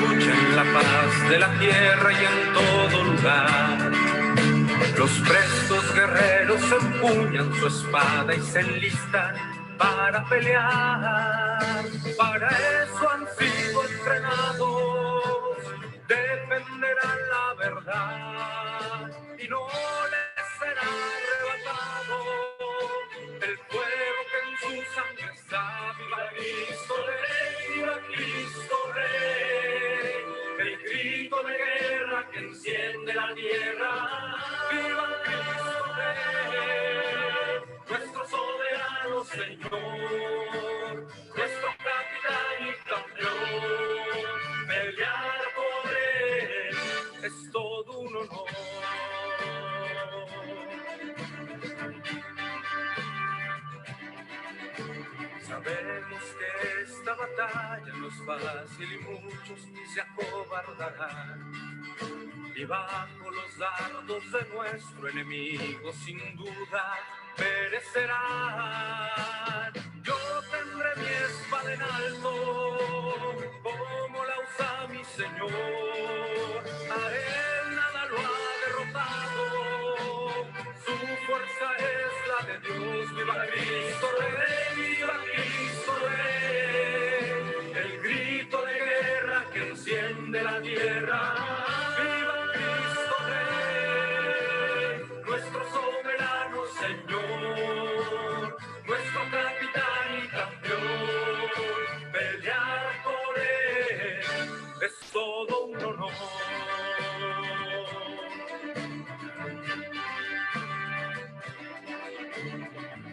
lucha, en la paz de la tierra y en todo lugar. Los prestos guerreros empuñan su espada y se enlistan para pelear. Para eso han sido entrenados, defenderán la verdad y no les será arrebatado el fuego que en su sangre está. ¡Viva Cristo Rey! ¡Viva Cristo Rey! El grito de guerra que enciende la tierra. ¡Viva Cristo Rey! Nuestro soberano Señor, nuestro capitán y campeón. Pelear por él es todo un honor. Sabemos que esta batalla no es fácil y muchos se acobardarán. Y bajo los dardos de nuestro enemigo sin duda perecerán. Yo tendré mi espada en alto, como la usa mi Señor. A él nada lo ha derrotado, su fuerza es la de Dios. ¡Viva Cristo Rey! ¡Viva Cristo Rey! El grito de guerra que enciende la tierra. ¡Viva Cristo Rey! Nuestro soberano Señor, nuestro capitán y campeón. Pelear por él es todo un honor.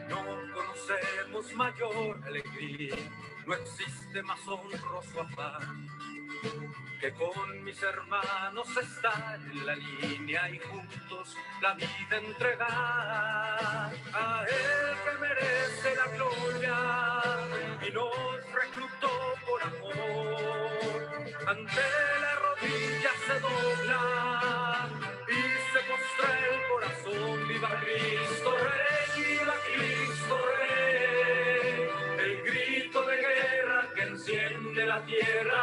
No conocemos mayor alegría, no existe más honroso afán que con mis hermanos estar en la línea y juntos la vida entregar. A él que merece la gloria y nos reclutó por amor. Ante la rodilla se dobla y se postra el corazón. ¡Viva Cristo Rey! ¡Viva Cristo Rey! El grito de guerra que enciende la tierra.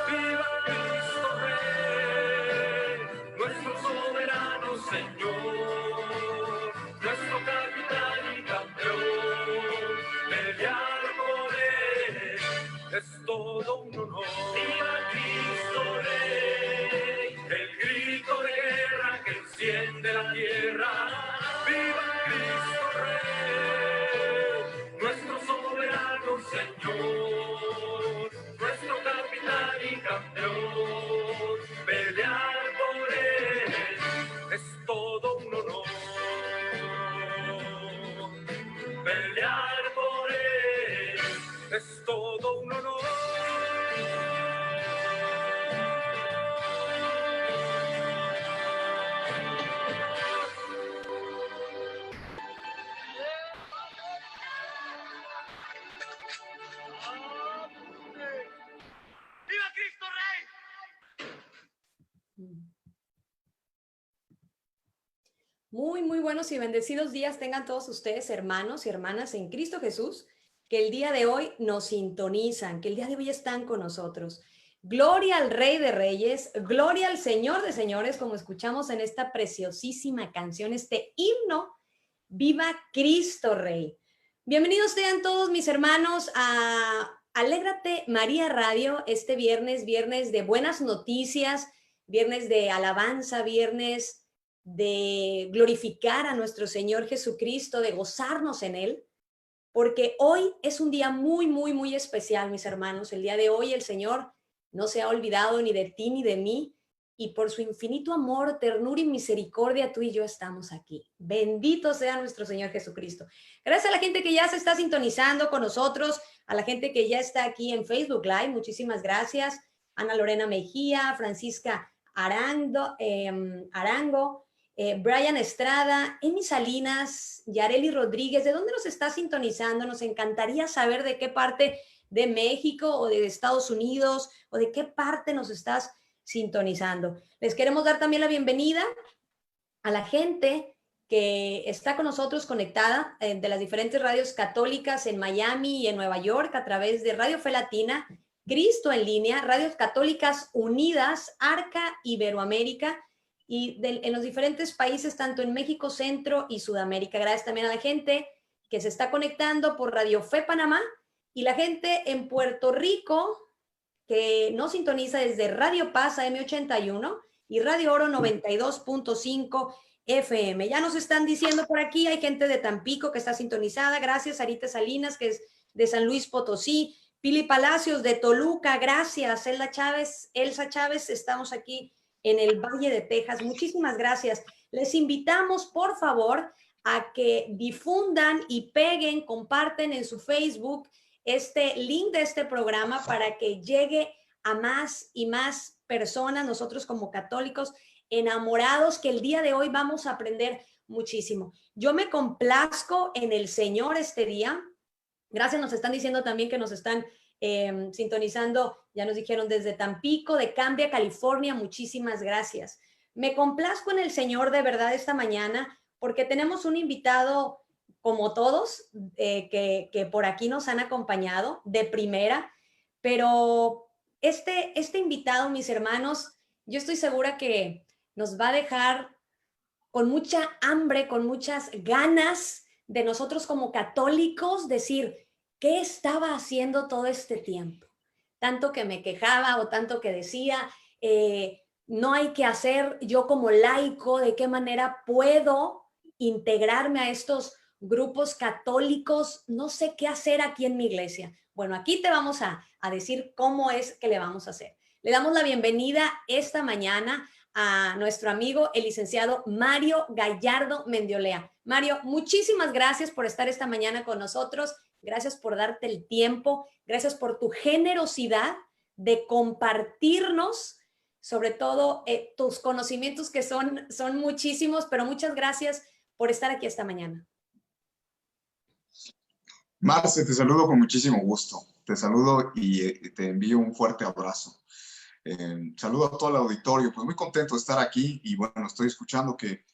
¡Viva Cristo Rey! Nuestro soberano Señor, nuestro capitán y campeón. Pelear por él es todo un honor. ¡Viva Cristo Rey! El grito de guerra que enciende la tierra. ¡Viva Cristo Rey! Nuestro soberano Señor, nuestro capitán y campeón. Pelear por él es todo un honor. Pelear por él es todo un honor. ¡Viva Cristo Rey! Muy buenos y bendecidos días tengan todos ustedes, hermanos y hermanas en Cristo Jesús, que el día de hoy nos sintonizan, que el día de hoy están con nosotros. Gloria al Rey de Reyes, gloria al Señor de Señores, como escuchamos en esta preciosísima canción, este himno, Viva Cristo Rey. Bienvenidos sean todos mis hermanos a Alégrate María Radio, este viernes de buenas noticias, viernes de alabanza, viernes de glorificar a nuestro Señor Jesucristo, de gozarnos en Él, porque hoy es un día muy especial, mis hermanos. El día de hoy el Señor no se ha olvidado ni de ti ni de mí, y por su infinito amor, ternura y misericordia, tú y yo estamos aquí. Bendito sea nuestro Señor Jesucristo. Gracias a la gente que ya se está sintonizando con nosotros, a la gente que ya está aquí en Facebook Live, muchísimas gracias. Ana Lorena Mejía, Francisca Arango, Brian Estrada, Emi Salinas, Yareli Rodríguez. ¿De dónde nos está sintonizando? Nos encantaría saber de qué parte de México o de Estados Unidos o de qué parte nos estás sintonizando. Les queremos dar también la bienvenida a la gente que está con nosotros conectada de las diferentes radios católicas en Miami y en Nueva York a través de Radio Fe Latina, Cristo en línea, Radios Católicas Unidas, Arca Iberoamérica y en los diferentes países, tanto en México, Centro y Sudamérica. Gracias también a la gente que se está conectando por Radio Fe Panamá y la gente en Puerto Rico que nos sintoniza desde Radio Paz AM81 y Radio Oro 92.5 FM. Ya nos están diciendo por aquí, hay gente de Tampico que está sintonizada. Gracias, Sarita Salinas, que es de San Luis Potosí. Pili Palacios de Toluca, gracias. Elsa Chávez, estamos aquí en el Valle de Texas. Muchísimas gracias. Les invitamos, por favor, a que difundan y peguen, comparten en su Facebook este link de este programa para que llegue a más y más personas, nosotros como católicos enamorados, que el día de hoy vamos a aprender muchísimo. Yo me complazco en el Señor este día. Gracias, nos están diciendo también que nos están sintonizando, ya nos dijeron desde Tampico, de Cambria, California, muchísimas gracias. Me complazco en el Señor de verdad esta mañana porque tenemos un invitado como todos que por aquí nos han acompañado de primera, pero este invitado, mis hermanos, yo estoy segura que nos va a dejar con mucha hambre, con muchas ganas de nosotros como católicos decir, ¿qué estaba haciendo todo este tiempo? Tanto que me quejaba o tanto que decía, no hay que hacer yo como laico, ¿de qué manera puedo integrarme a estos grupos católicos? No sé qué hacer aquí en mi iglesia. Bueno, aquí te vamos a decir cómo es que le vamos a hacer. Le damos la bienvenida esta mañana a nuestro amigo, el licenciado Mario Gallardo Mendiolea. Mario, muchísimas gracias por estar esta mañana con nosotros. Gracias por darte el tiempo. Gracias por tu generosidad de compartirnos, sobre todo tus conocimientos que son muchísimos, pero muchas gracias por estar aquí esta mañana. Marce, te saludo con muchísimo gusto. Te saludo y te envío un fuerte abrazo. Saludo a todo el auditorio, pues muy contento de estar aquí y bueno, estoy escuchando que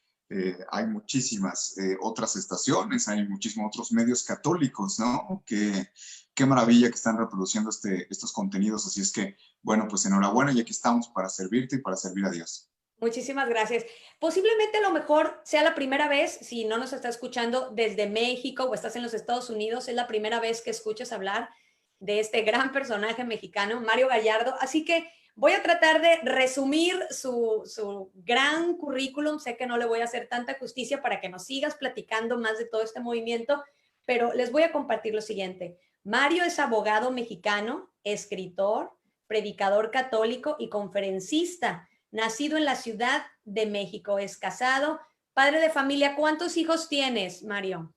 hay muchísimas otras estaciones, hay muchísimos otros medios católicos, ¿no? Qué maravilla que están reproduciendo estos contenidos, así es que, bueno, pues enhorabuena y aquí estamos para servirte y para servir a Dios. Muchísimas gracias. Posiblemente a lo mejor sea la primera vez, si no nos está escuchando desde México o estás en los Estados Unidos, es la primera vez que escuchas hablar de este gran personaje mexicano, Mario Gallardo. Así que voy a tratar de resumir su gran currículum. Sé que no le voy a hacer tanta justicia para que nos sigas platicando más de todo este movimiento, pero les voy a compartir lo siguiente. Mario es abogado mexicano, escritor, predicador católico y conferencista. Nacido en la Ciudad de México, es casado, padre de familia. ¿Cuántos hijos tienes, Mario?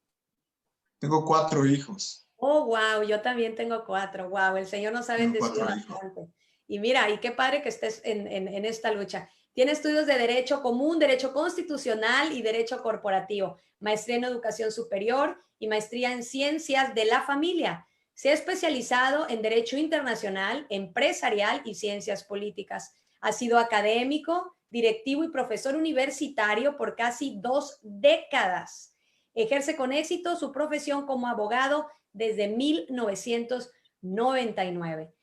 Tengo 4 hijos. Oh, wow, yo también tengo 4. Wow, el Señor nos ha bendecido bastante. Y mira, y qué padre que estés en esta lucha. Tiene estudios de Derecho Común, Derecho Constitucional y Derecho Corporativo, maestría en Educación Superior y maestría en Ciencias de la Familia. Se ha especializado en Derecho Internacional, Empresarial y Ciencias Políticas. Ha sido académico, directivo y profesor universitario por casi 2 décadas. Ejerce con éxito su profesión como abogado desde 1999.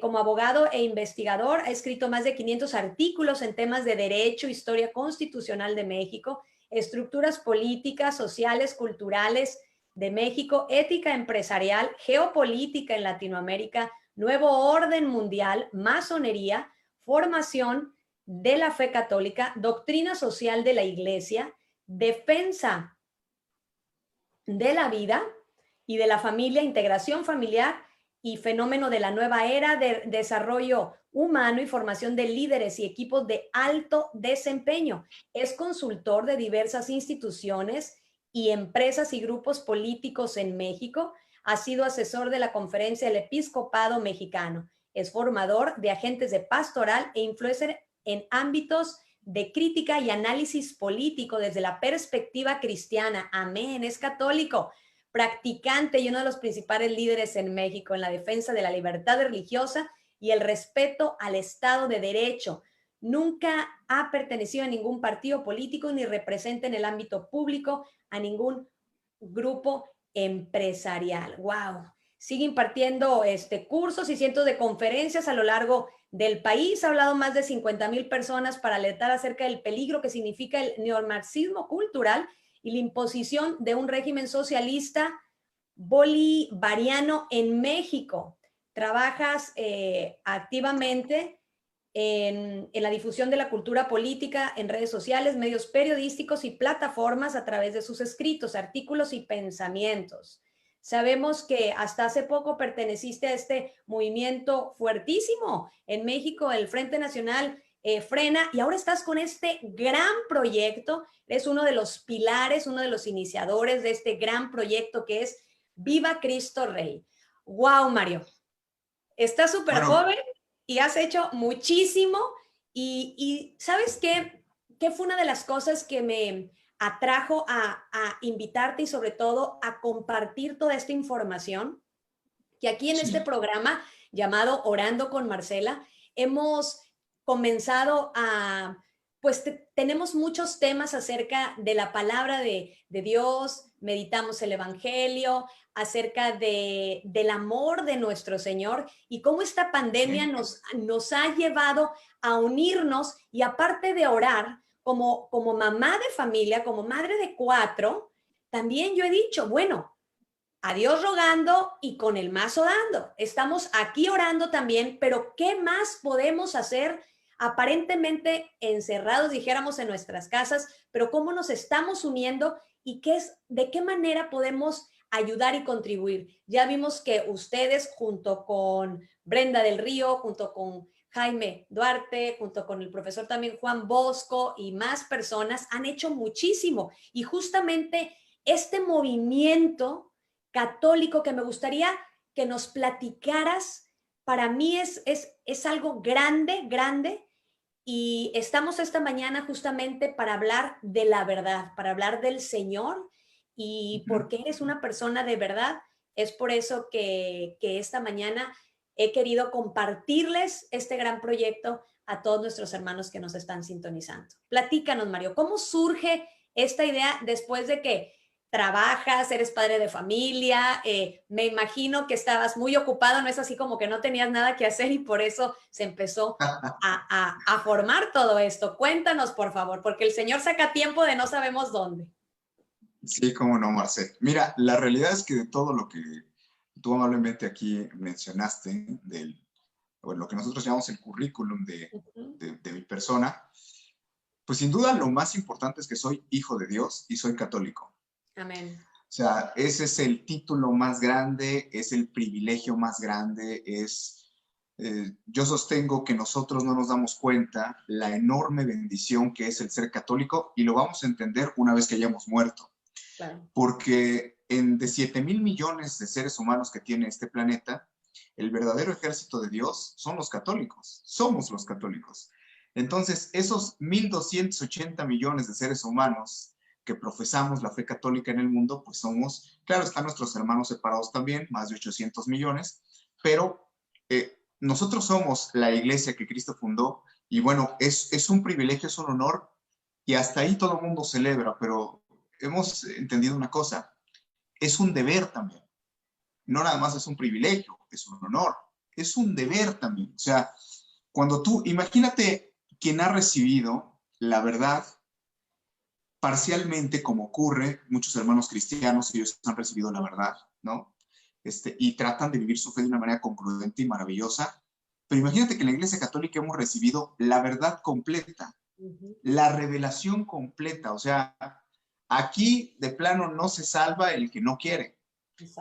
Como abogado e investigador ha escrito más de 500 artículos en temas de derecho, historia constitucional de México, estructuras políticas, sociales, culturales de México, ética empresarial, geopolítica en Latinoamérica, nuevo orden mundial, masonería, formación de la fe católica, doctrina social de la Iglesia, defensa de la vida y de la familia, integración familiar y fenómeno de la nueva era de desarrollo humano y formación de líderes y equipos de alto desempeño. Es consultor de diversas instituciones y empresas y grupos políticos en México. Ha sido asesor de la Conferencia del Episcopado Mexicano. Es formador de agentes de pastoral e influencer en ámbitos de crítica y análisis político desde la perspectiva cristiana. Amén, es católico, practicante y uno de los principales líderes en México en la defensa de la libertad religiosa y el respeto al Estado de Derecho. Nunca ha pertenecido a ningún partido político ni representa en el ámbito público a ningún grupo empresarial. ¡Wow! sigue impartiendo cursos y cientos de conferencias a lo largo del país. Ha hablado más de 50,000 personas para alertar acerca del peligro que significa el neomarxismo cultural y la imposición de un régimen socialista bolivariano en México. Trabajas activamente en la difusión de la cultura política en redes sociales, medios periodísticos y plataformas a través de sus escritos, artículos y pensamientos. Sabemos que hasta hace poco perteneciste a este movimiento fuertísimo en México, el Frente Nacional Frena, y ahora estás con este gran proyecto. Eres uno de los pilares, uno de los iniciadores de este gran proyecto que es Viva Cristo Rey. ¡Wow, Mario! Estás súper joven y has hecho muchísimo. Y ¿sabes qué? ¿Qué fue una de las cosas que me atrajo a invitarte y sobre todo a compartir toda esta información? Que aquí en este programa llamado Orando con Marcela hemos comenzado a, pues tenemos muchos temas acerca de la palabra de Dios, meditamos el Evangelio, acerca del amor de nuestro Señor y cómo esta pandemia nos ha llevado a unirnos y aparte de orar, como mamá de familia, como madre de 4, también yo he dicho, bueno, a Dios rogando y con el mazo dando. Estamos aquí orando también, pero ¿qué más podemos hacer? Aparentemente encerrados, dijéramos, en nuestras casas, pero cómo nos estamos uniendo y de qué manera podemos ayudar y contribuir. Ya vimos que ustedes, junto con Brenda del Río, junto con Jaime Duarte, junto con el profesor también Juan Bosco y más personas, han hecho muchísimo. Y justamente este movimiento católico que me gustaría que nos platicaras, para mí es algo grande, grande, y estamos esta mañana justamente para hablar de la verdad, para hablar del Señor, y porque eres una persona de verdad, es por eso que esta mañana he querido compartirles este gran proyecto a todos nuestros hermanos que nos están sintonizando. Platícanos, Mario, ¿cómo surge esta idea después de que trabajas, eres padre de familia? Me imagino que estabas muy ocupado, no es así como que no tenías nada que hacer y por eso se empezó a formar todo esto. Cuéntanos, por favor, porque el Señor saca tiempo de no sabemos dónde. Sí, cómo no, Marcel. Mira, la realidad es que de todo lo que tú amablemente aquí mencionaste, lo que nosotros llamamos el currículum de mi persona, pues sin duda lo más importante es que soy hijo de Dios y soy católico. Amén. O sea, ese es el título más grande, es el privilegio más grande, yo sostengo que nosotros no nos damos cuenta la enorme bendición que es el ser católico y lo vamos a entender una vez que hayamos muerto. Claro. Porque de 7,000 millones de seres humanos que tiene este planeta, el verdadero ejército de Dios son los católicos, somos los católicos. Entonces, esos 1,280 millones de seres humanos que profesamos la fe católica en el mundo, pues somos, claro, están nuestros hermanos separados también, más de 800 millones, pero nosotros somos la iglesia que Cristo fundó y bueno, es un privilegio, es un honor y hasta ahí todo el mundo celebra, pero hemos entendido una cosa, es un deber también. No nada más es un privilegio, es un honor, es un deber también. O sea, cuando imagínate quien ha recibido la verdad parcialmente, como ocurre, muchos hermanos cristianos, ellos han recibido la verdad, ¿no? Y tratan de vivir su fe de una manera congruente y maravillosa. Pero imagínate que en la Iglesia Católica hemos recibido la verdad completa, la revelación completa. O sea, aquí de plano no se salva el que no quiere,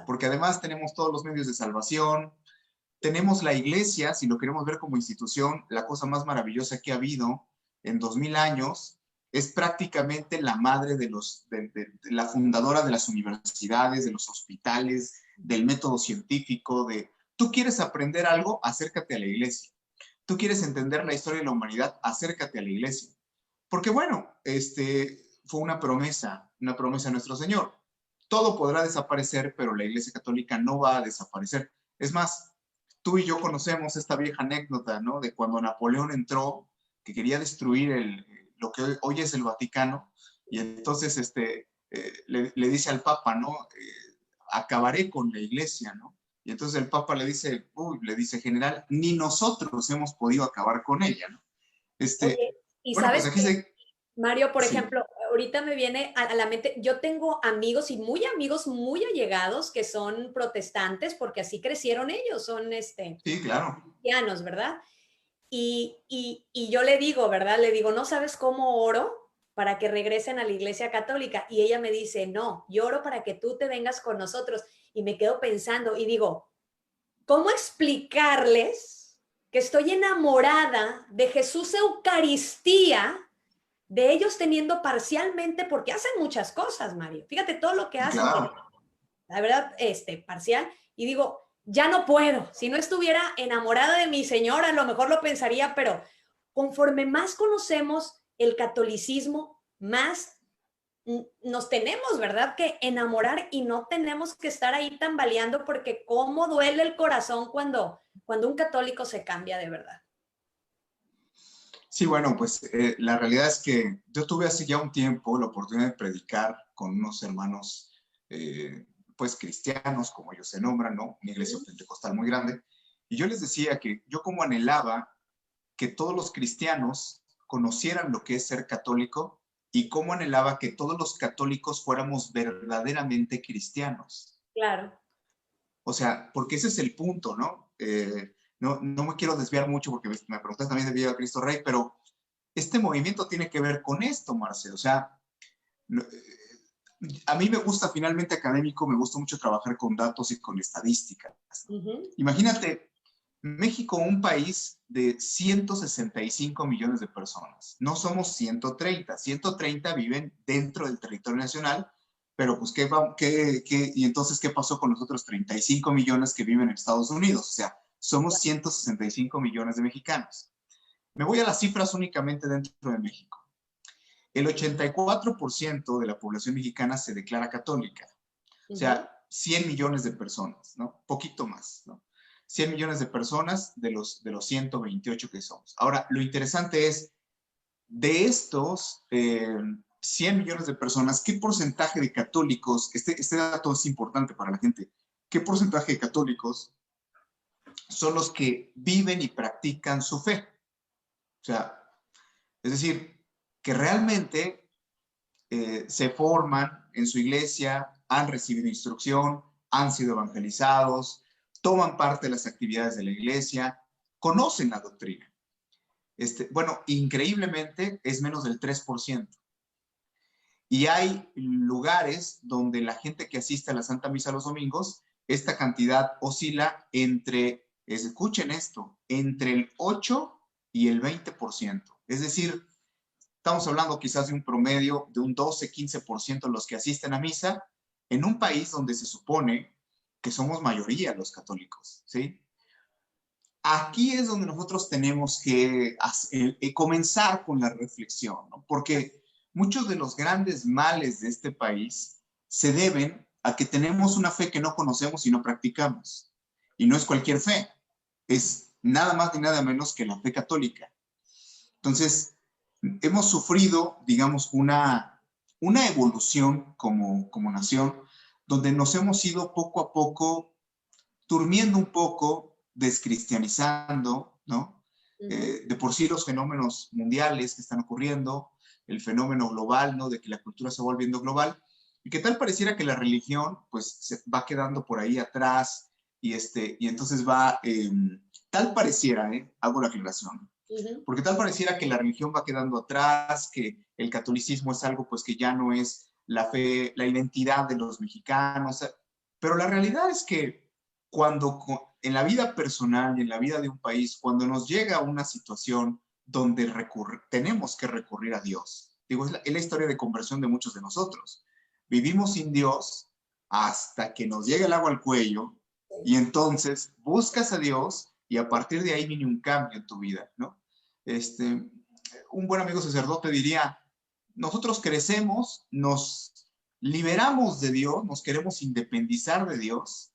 porque además tenemos todos los medios de salvación, tenemos la iglesia, si lo queremos ver como institución, la cosa más maravillosa que ha habido en 2000 años, es prácticamente la madre de la fundadora de las universidades, de los hospitales, del método científico, tú quieres aprender algo, acércate a la iglesia. Tú quieres entender la historia de la humanidad, acércate a la iglesia. Porque bueno, fue una promesa de nuestro Señor. Todo podrá desaparecer, pero la Iglesia Católica no va a desaparecer. Es más, tú y yo conocemos esta vieja anécdota, ¿no? De cuando Napoleón entró, que quería destruir lo que hoy es el Vaticano, y entonces le dice al Papa, ¿no? Acabaré con la Iglesia, ¿no? Y entonces el Papa le dice, uy, le dice, general, ni nosotros hemos podido acabar con ella, ¿no? Oye, y Bueno, pues sabes aquí que, se... Mario, por Sí, ejemplo, ahorita me viene a la mente, yo tengo amigos muy allegados que son protestantes porque así crecieron ellos, son sí, claro. cristianos, ¿verdad? Y yo le digo, ¿verdad? Le digo, ¿no sabes cómo oro para que regresen a la iglesia católica? Y ella me dice, no, yo oro para que tú te vengas con nosotros. Y me quedo pensando y digo, ¿cómo explicarles que estoy enamorada de Jesús Eucaristía, de ellos teniendo parcialmente, porque hacen muchas cosas, Mario? Fíjate todo lo que Sí, hacen, claro. la verdad, parcial, y digo, ya no puedo. Si no estuviera enamorada de mi señora, a lo mejor lo pensaría, pero conforme más conocemos el catolicismo, más nos tenemos, ¿verdad?, que enamorar y no tenemos que estar ahí tambaleando porque cómo duele el corazón cuando un católico se cambia de verdad. Sí, bueno, pues la realidad es que yo tuve hace ya un tiempo la oportunidad de predicar con unos hermanos, pues cristianos, como ellos se nombran, ¿no? Una iglesia pentecostal muy grande. Y yo les decía que yo como anhelaba que todos los cristianos conocieran lo que es ser católico y cómo anhelaba que todos los católicos fuéramos verdaderamente cristianos. Claro. O sea, porque ese es el punto, ¿no? No me quiero desviar mucho porque me preguntas también de Viva Cristo Rey, pero este movimiento tiene que ver con esto, Marce. O sea, a mí me gusta finalmente académico, me gusta mucho trabajar con datos y con estadísticas, ¿no? Imagínate, México, un país de 165 millones de personas. No somos 130. 130 viven dentro del territorio nacional, pero pues, ¿y entonces qué pasó con los otros 35 millones que viven en Estados Unidos? O sea, somos 165 millones de mexicanos. Me voy a las cifras únicamente dentro de México. El 84% de la población mexicana se declara católica. O sea, 100 millones de personas, ¿no? Poquito más, ¿no? 100 millones de personas de los 128 que somos. Ahora, lo interesante es, de estos 100 millones de personas, ¿qué porcentaje de católicos, este dato es importante para la gente, qué porcentaje de católicos son los que viven y practican su fe? O sea, es decir, que realmente se forman en su iglesia, han recibido instrucción, han sido evangelizados, toman parte de las actividades de la iglesia, conocen la doctrina. Bueno, increíblemente es menos del 3%. Y hay lugares donde la gente que asiste a la Santa Misa los domingos, esta cantidad oscila entre, escuchen esto, entre el 8 y el 20%. Es decir, estamos hablando quizás de un promedio de un 12-15% de los que asisten a misa en un país donde se supone que somos mayoría los católicos, ¿sí? Aquí es donde nosotros tenemos que comenzar con la reflexión, ¿no? Porque muchos de los grandes males de este país se deben a que tenemos una fe que no conocemos y no practicamos. Y no es cualquier fe, es nada más ni nada menos que la fe católica. Entonces, hemos sufrido, digamos, una evolución como nación, donde nos hemos ido poco a poco durmiendo un poco, descristianizando, ¿no? De por sí los fenómenos mundiales que están ocurriendo, el fenómeno global, ¿no? De que la cultura se va volviendo global, y que tal pareciera que la religión, pues, se va quedando por ahí atrás, y entonces tal pareciera, hago la aclaración, porque tal pareciera que la religión va quedando atrás, que el catolicismo es algo, pues, que ya no es la fe, la identidad de los mexicanos, pero la realidad es que cuando en la vida personal y en la vida de un país, cuando nos llega una situación donde tenemos que recurrir a Dios, digo, es la historia de conversión de muchos de nosotros. Vivimos sin Dios hasta que nos llega el agua al cuello y entonces buscas a Dios y a partir de ahí viene un cambio en tu vida, ¿no? Un buen amigo sacerdote diría, nosotros crecemos, nos liberamos de Dios, nos queremos independizar de Dios,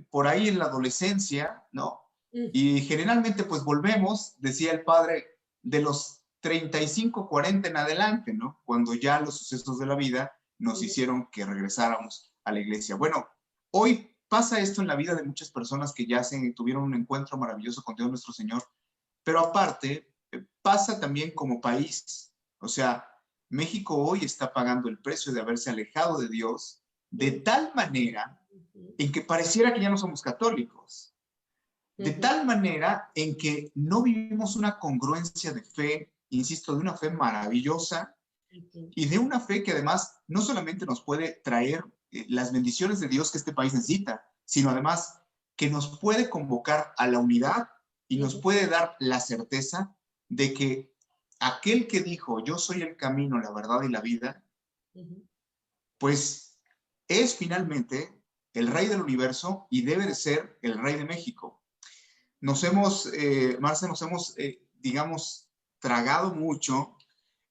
por ahí en la adolescencia, ¿no? Y generalmente pues volvemos, decía el padre, de los 35, 40 en adelante, ¿no? Cuando ya los sucesos de la vida nos hicieron que regresáramos a la iglesia. Bueno, hoy pasa esto en la vida de muchas personas que ya tuvieron un encuentro maravilloso con Dios nuestro Señor, pero aparte pasa también como país. O sea, México hoy está pagando el precio de haberse alejado de Dios de tal manera en que pareciera que ya no somos católicos. De tal manera en que no vivimos una congruencia de fe, insisto, de una fe maravillosa y de una fe que además no solamente nos puede traer las bendiciones de Dios que este país necesita, sino además que nos puede convocar a la unidad y nos puede dar la certeza de que aquel que dijo, yo soy el camino, la verdad y la vida, pues es finalmente el Rey del universo y debe de ser el Rey de México. Marce, nos hemos, digamos, tragado mucho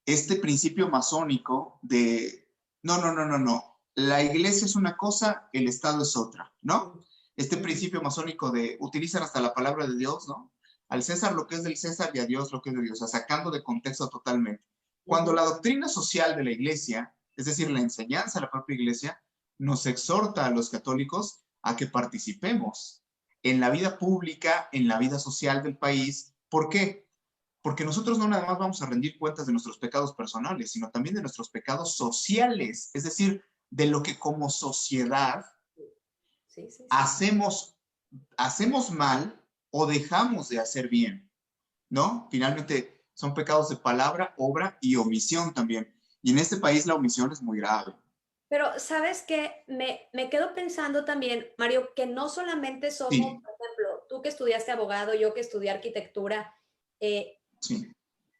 este principio masónico de, no, la iglesia es una cosa, el Estado es otra, ¿no? Este principio masónico de, utilizan hasta la palabra de Dios, ¿no? Al César lo que es del César y a Dios lo que es de Dios, o sea, sacando de contexto totalmente. Cuando la doctrina social de la iglesia, es decir, la enseñanza de la propia iglesia, nos exhorta a los católicos a que participemos en la vida pública, en la vida social del país. ¿Por qué? Porque nosotros no nada más vamos a rendir cuentas de nuestros pecados personales, sino también de nuestros pecados sociales, es decir, de lo que como sociedad hacemos mal o dejamos de hacer bien, ¿no? Finalmente son pecados de palabra, obra y omisión también. Y en este país la omisión es muy grave. Pero, ¿sabes qué? Me quedo pensando también, Mario, que no solamente somos, Sí. por ejemplo, tú que estudiaste abogado, yo que estudié arquitectura, Sí.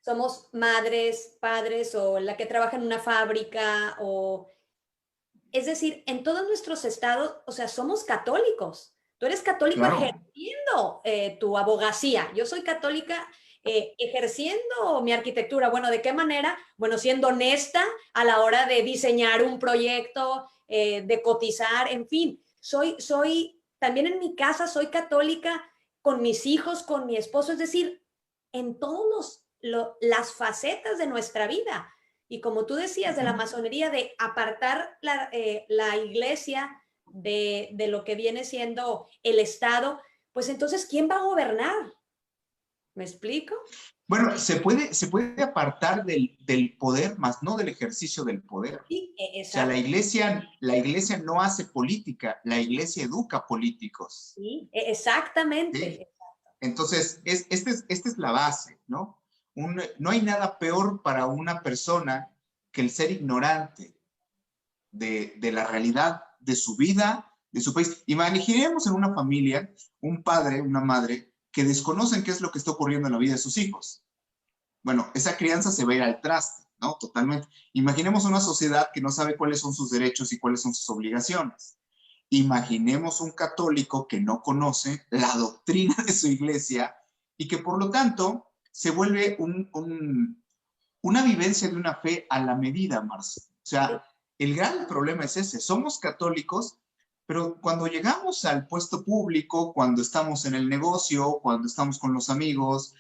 somos madres, padres, o la que trabaja en una fábrica, o... Es decir, en todos nuestros estados, o sea, somos católicos. Tú eres católico, claro, ejerciendo tu abogacía. Yo soy católica ejerciendo mi arquitectura. Bueno, ¿de qué manera? Bueno, siendo honesta a la hora de diseñar un proyecto, de cotizar, en fin. También en mi casa soy católica con mis hijos, con mi esposo, es decir, en todas las facetas de nuestra vida. Y como tú decías de la masonería, de apartar la iglesia de lo que viene siendo el Estado, pues entonces, ¿quién va a gobernar? ¿Me explico? Bueno, se puede apartar del poder, más no del ejercicio del poder. Sí, o sea, la iglesia no hace política, la iglesia educa políticos. Sí, exactamente. ¿Sí? Entonces, esta es la base, ¿no? No hay nada peor para una persona que el ser ignorante de la realidad de su vida, de su país. Imaginemos en una familia, un padre, una madre, que desconocen qué es lo que está ocurriendo en la vida de sus hijos. Bueno, esa crianza se va a ir al traste, ¿no? Totalmente. Imaginemos una sociedad que no sabe cuáles son sus derechos y cuáles son sus obligaciones. Imaginemos un católico que no conoce la doctrina de su iglesia y que por lo tanto se vuelve una vivencia de una fe a la medida, Marce. O sea, el gran problema es ese. Somos católicos, pero cuando llegamos al puesto público, cuando estamos en el negocio, cuando estamos con los amigos,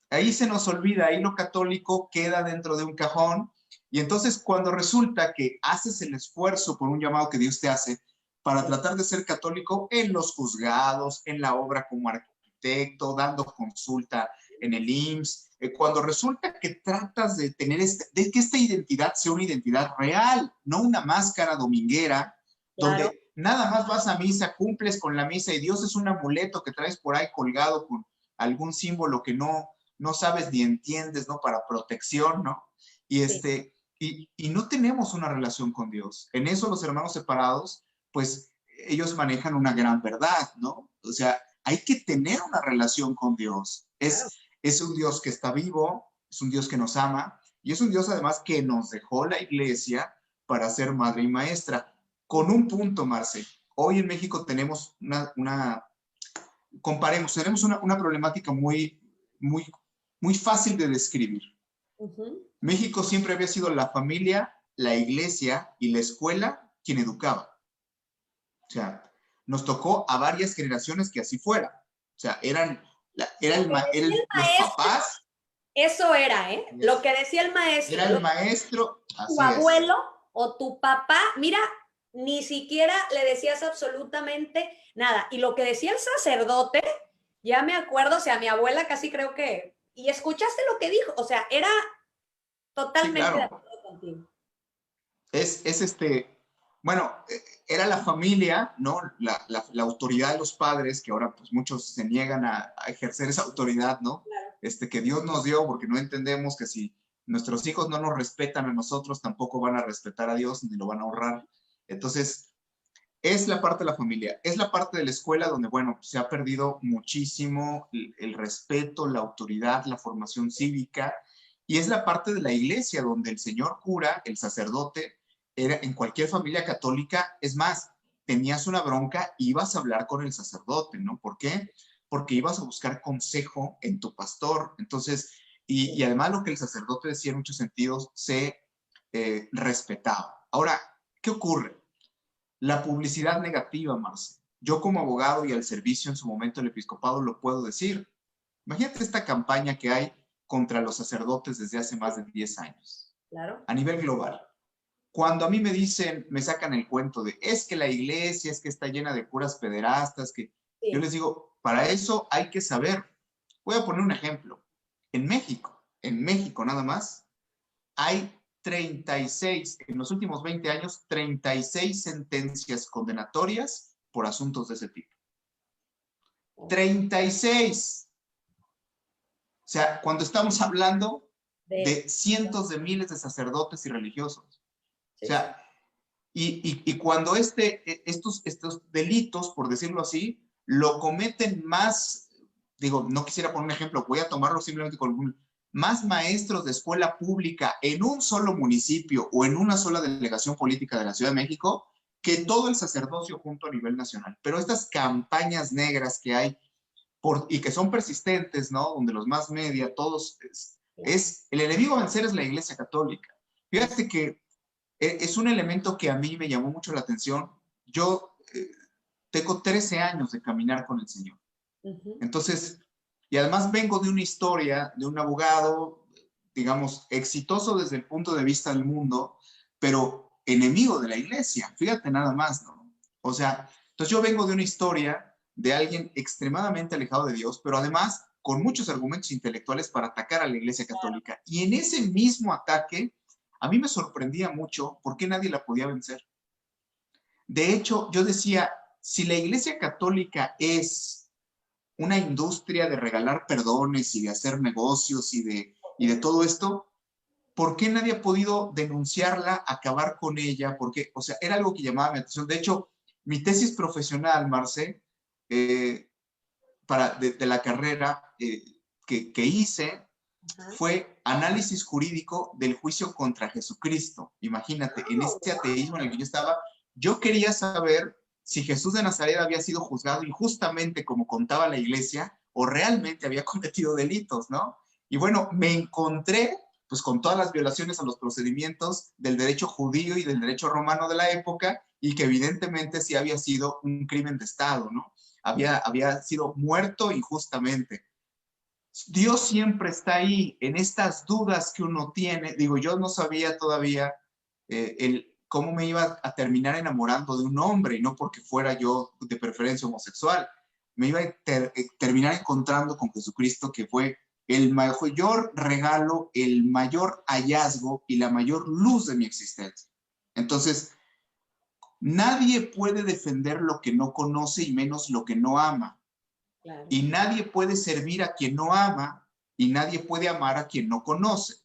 ahí se nos olvida, ahí lo católico queda dentro de un cajón. Y entonces cuando resulta que haces el esfuerzo por un llamado que Dios te hace para tratar de ser católico en los juzgados, en la obra como arquitecto, dando consulta en el IMSS, cuando resulta que tratas de tener de que esta identidad sea una identidad real, no una máscara dominguera, claro, donde nada más vas a misa, cumples con la misa y Dios es un amuleto que traes por ahí colgado con algún símbolo que no sabes ni entiendes, ¿no? Para protección, ¿no? Y no tenemos una relación con Dios. En eso los hermanos separados, pues ellos manejan una gran verdad, ¿no? O sea, hay que tener una relación con Dios. Es un Dios que está vivo, es un Dios que nos ama y es un Dios además que nos dejó la iglesia para ser madre y maestra. Con un punto, Marce. Hoy en México tenemos tenemos una problemática muy fácil de describir. México siempre había sido la familia, la iglesia y la escuela quien educaba. O sea, nos tocó a varias generaciones que así fuera. O sea, los papás. Eso era, ¿eh? Lo que decía el maestro. Era el maestro. Tu abuelo o tu papá, mira, ni siquiera le decías absolutamente nada. Y lo que decía el sacerdote, ya me acuerdo, o sea, mi abuela casi creo que, y escuchaste lo que dijo, o sea, era Sí, totalmente de claro. acuerdo contigo. Bueno, era la familia, ¿no? La autoridad de los padres, que ahora pues muchos se niegan a ejercer esa autoridad, ¿no? Claro. Que Dios nos dio, porque no entendemos que si nuestros hijos no nos respetan a nosotros, tampoco van a respetar a Dios ni lo van a honrar. Entonces, es la parte de la familia, es la parte de la escuela donde, bueno, se ha perdido muchísimo el respeto, la autoridad, la formación cívica, y es la parte de la iglesia donde el señor cura, el sacerdote, era en cualquier familia católica, es más, tenías una bronca, ibas a hablar con el sacerdote, ¿no? ¿Por qué? Porque ibas a buscar consejo en tu pastor. Entonces, y además lo que el sacerdote decía en muchos sentidos, se respetaba. Ahora, ¿qué ocurre? La publicidad negativa, Marce. Yo como abogado y al servicio en su momento del episcopado lo puedo decir. Imagínate esta campaña que hay contra los sacerdotes desde hace más de 10 años, Claro. a nivel global. Cuando a mí me dicen, me sacan el cuento de, es que la iglesia, es que está llena de curas pederastas, que Sí. yo les digo, para eso hay que saber. Voy a poner un ejemplo. En México nada más, hay 36, en los últimos 20 años, 36 sentencias condenatorias por asuntos de ese tipo. 36. O sea, cuando estamos hablando de cientos de miles de sacerdotes y religiosos. Sí, o sea, y cuando estos delitos, por decirlo así, lo cometen más, digo, no quisiera poner un ejemplo, voy a tomarlo simplemente con más maestros de escuela pública en un solo municipio o en una sola delegación política de la Ciudad de México que todo el sacerdocio junto a nivel nacional. Pero estas campañas negras que hay y que son persistentes, ¿no? Donde los más media, todos, el enemigo a vencer es la Iglesia Católica. Fíjate que es un elemento que a mí me llamó mucho la atención. Yo tengo 13 años de caminar con el Señor. Entonces, y además vengo de una historia de un abogado, digamos, exitoso desde el punto de vista del mundo, pero enemigo de la iglesia. Fíjate nada más, ¿no? O sea, entonces yo vengo de una historia de alguien extremadamente alejado de Dios, pero además con muchos argumentos intelectuales para atacar a la Iglesia Católica. Y en ese mismo ataque, a mí me sorprendía mucho por qué nadie la podía vencer. De hecho, yo decía, si la Iglesia Católica es una industria de regalar perdones y de hacer negocios y de todo esto, ¿por qué nadie ha podido denunciarla, acabar con ella? Porque, o sea, era algo que llamaba mi atención. De hecho, mi tesis profesional, Marce, de la carrera que hice, fue análisis jurídico del juicio contra Jesucristo. Imagínate, en este ateísmo en el que yo estaba, yo quería saber si Jesús de Nazaret había sido juzgado injustamente como contaba la iglesia o realmente había cometido delitos, ¿no? Y bueno, me encontré pues con todas las violaciones a los procedimientos del derecho judío y del derecho romano de la época y que evidentemente sí había sido un crimen de Estado, ¿no? Había sido muerto injustamente. Dios siempre está ahí en estas dudas que uno tiene. Digo, yo no sabía todavía cómo me iba a terminar enamorando de un hombre, y no porque fuera yo de preferencia homosexual. Me iba a terminar encontrando con Jesucristo, que fue el mayor regalo, el mayor hallazgo y la mayor luz de mi existencia. Entonces, nadie puede defender lo que no conoce y menos lo que no ama. Claro. Y nadie puede servir a quien no ama y nadie puede amar a quien no conoce.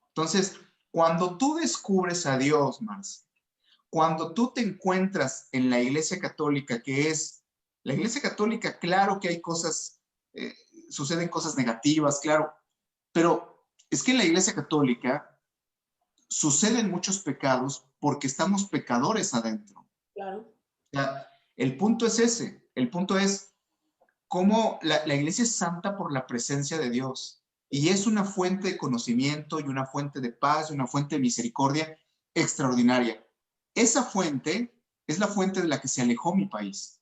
Entonces, cuando tú descubres a Dios, Marce, cuando tú te encuentras en la Iglesia Católica, que es la Iglesia Católica, claro que hay cosas, suceden cosas negativas, claro, pero es que en la Iglesia Católica suceden muchos pecados porque estamos pecadores adentro. Claro. O sea, el punto es ese, el punto es cómo la iglesia es santa por la presencia de Dios y es una fuente de conocimiento y una fuente de paz y una fuente de misericordia extraordinaria. Esa fuente es la fuente de la que se alejó mi país.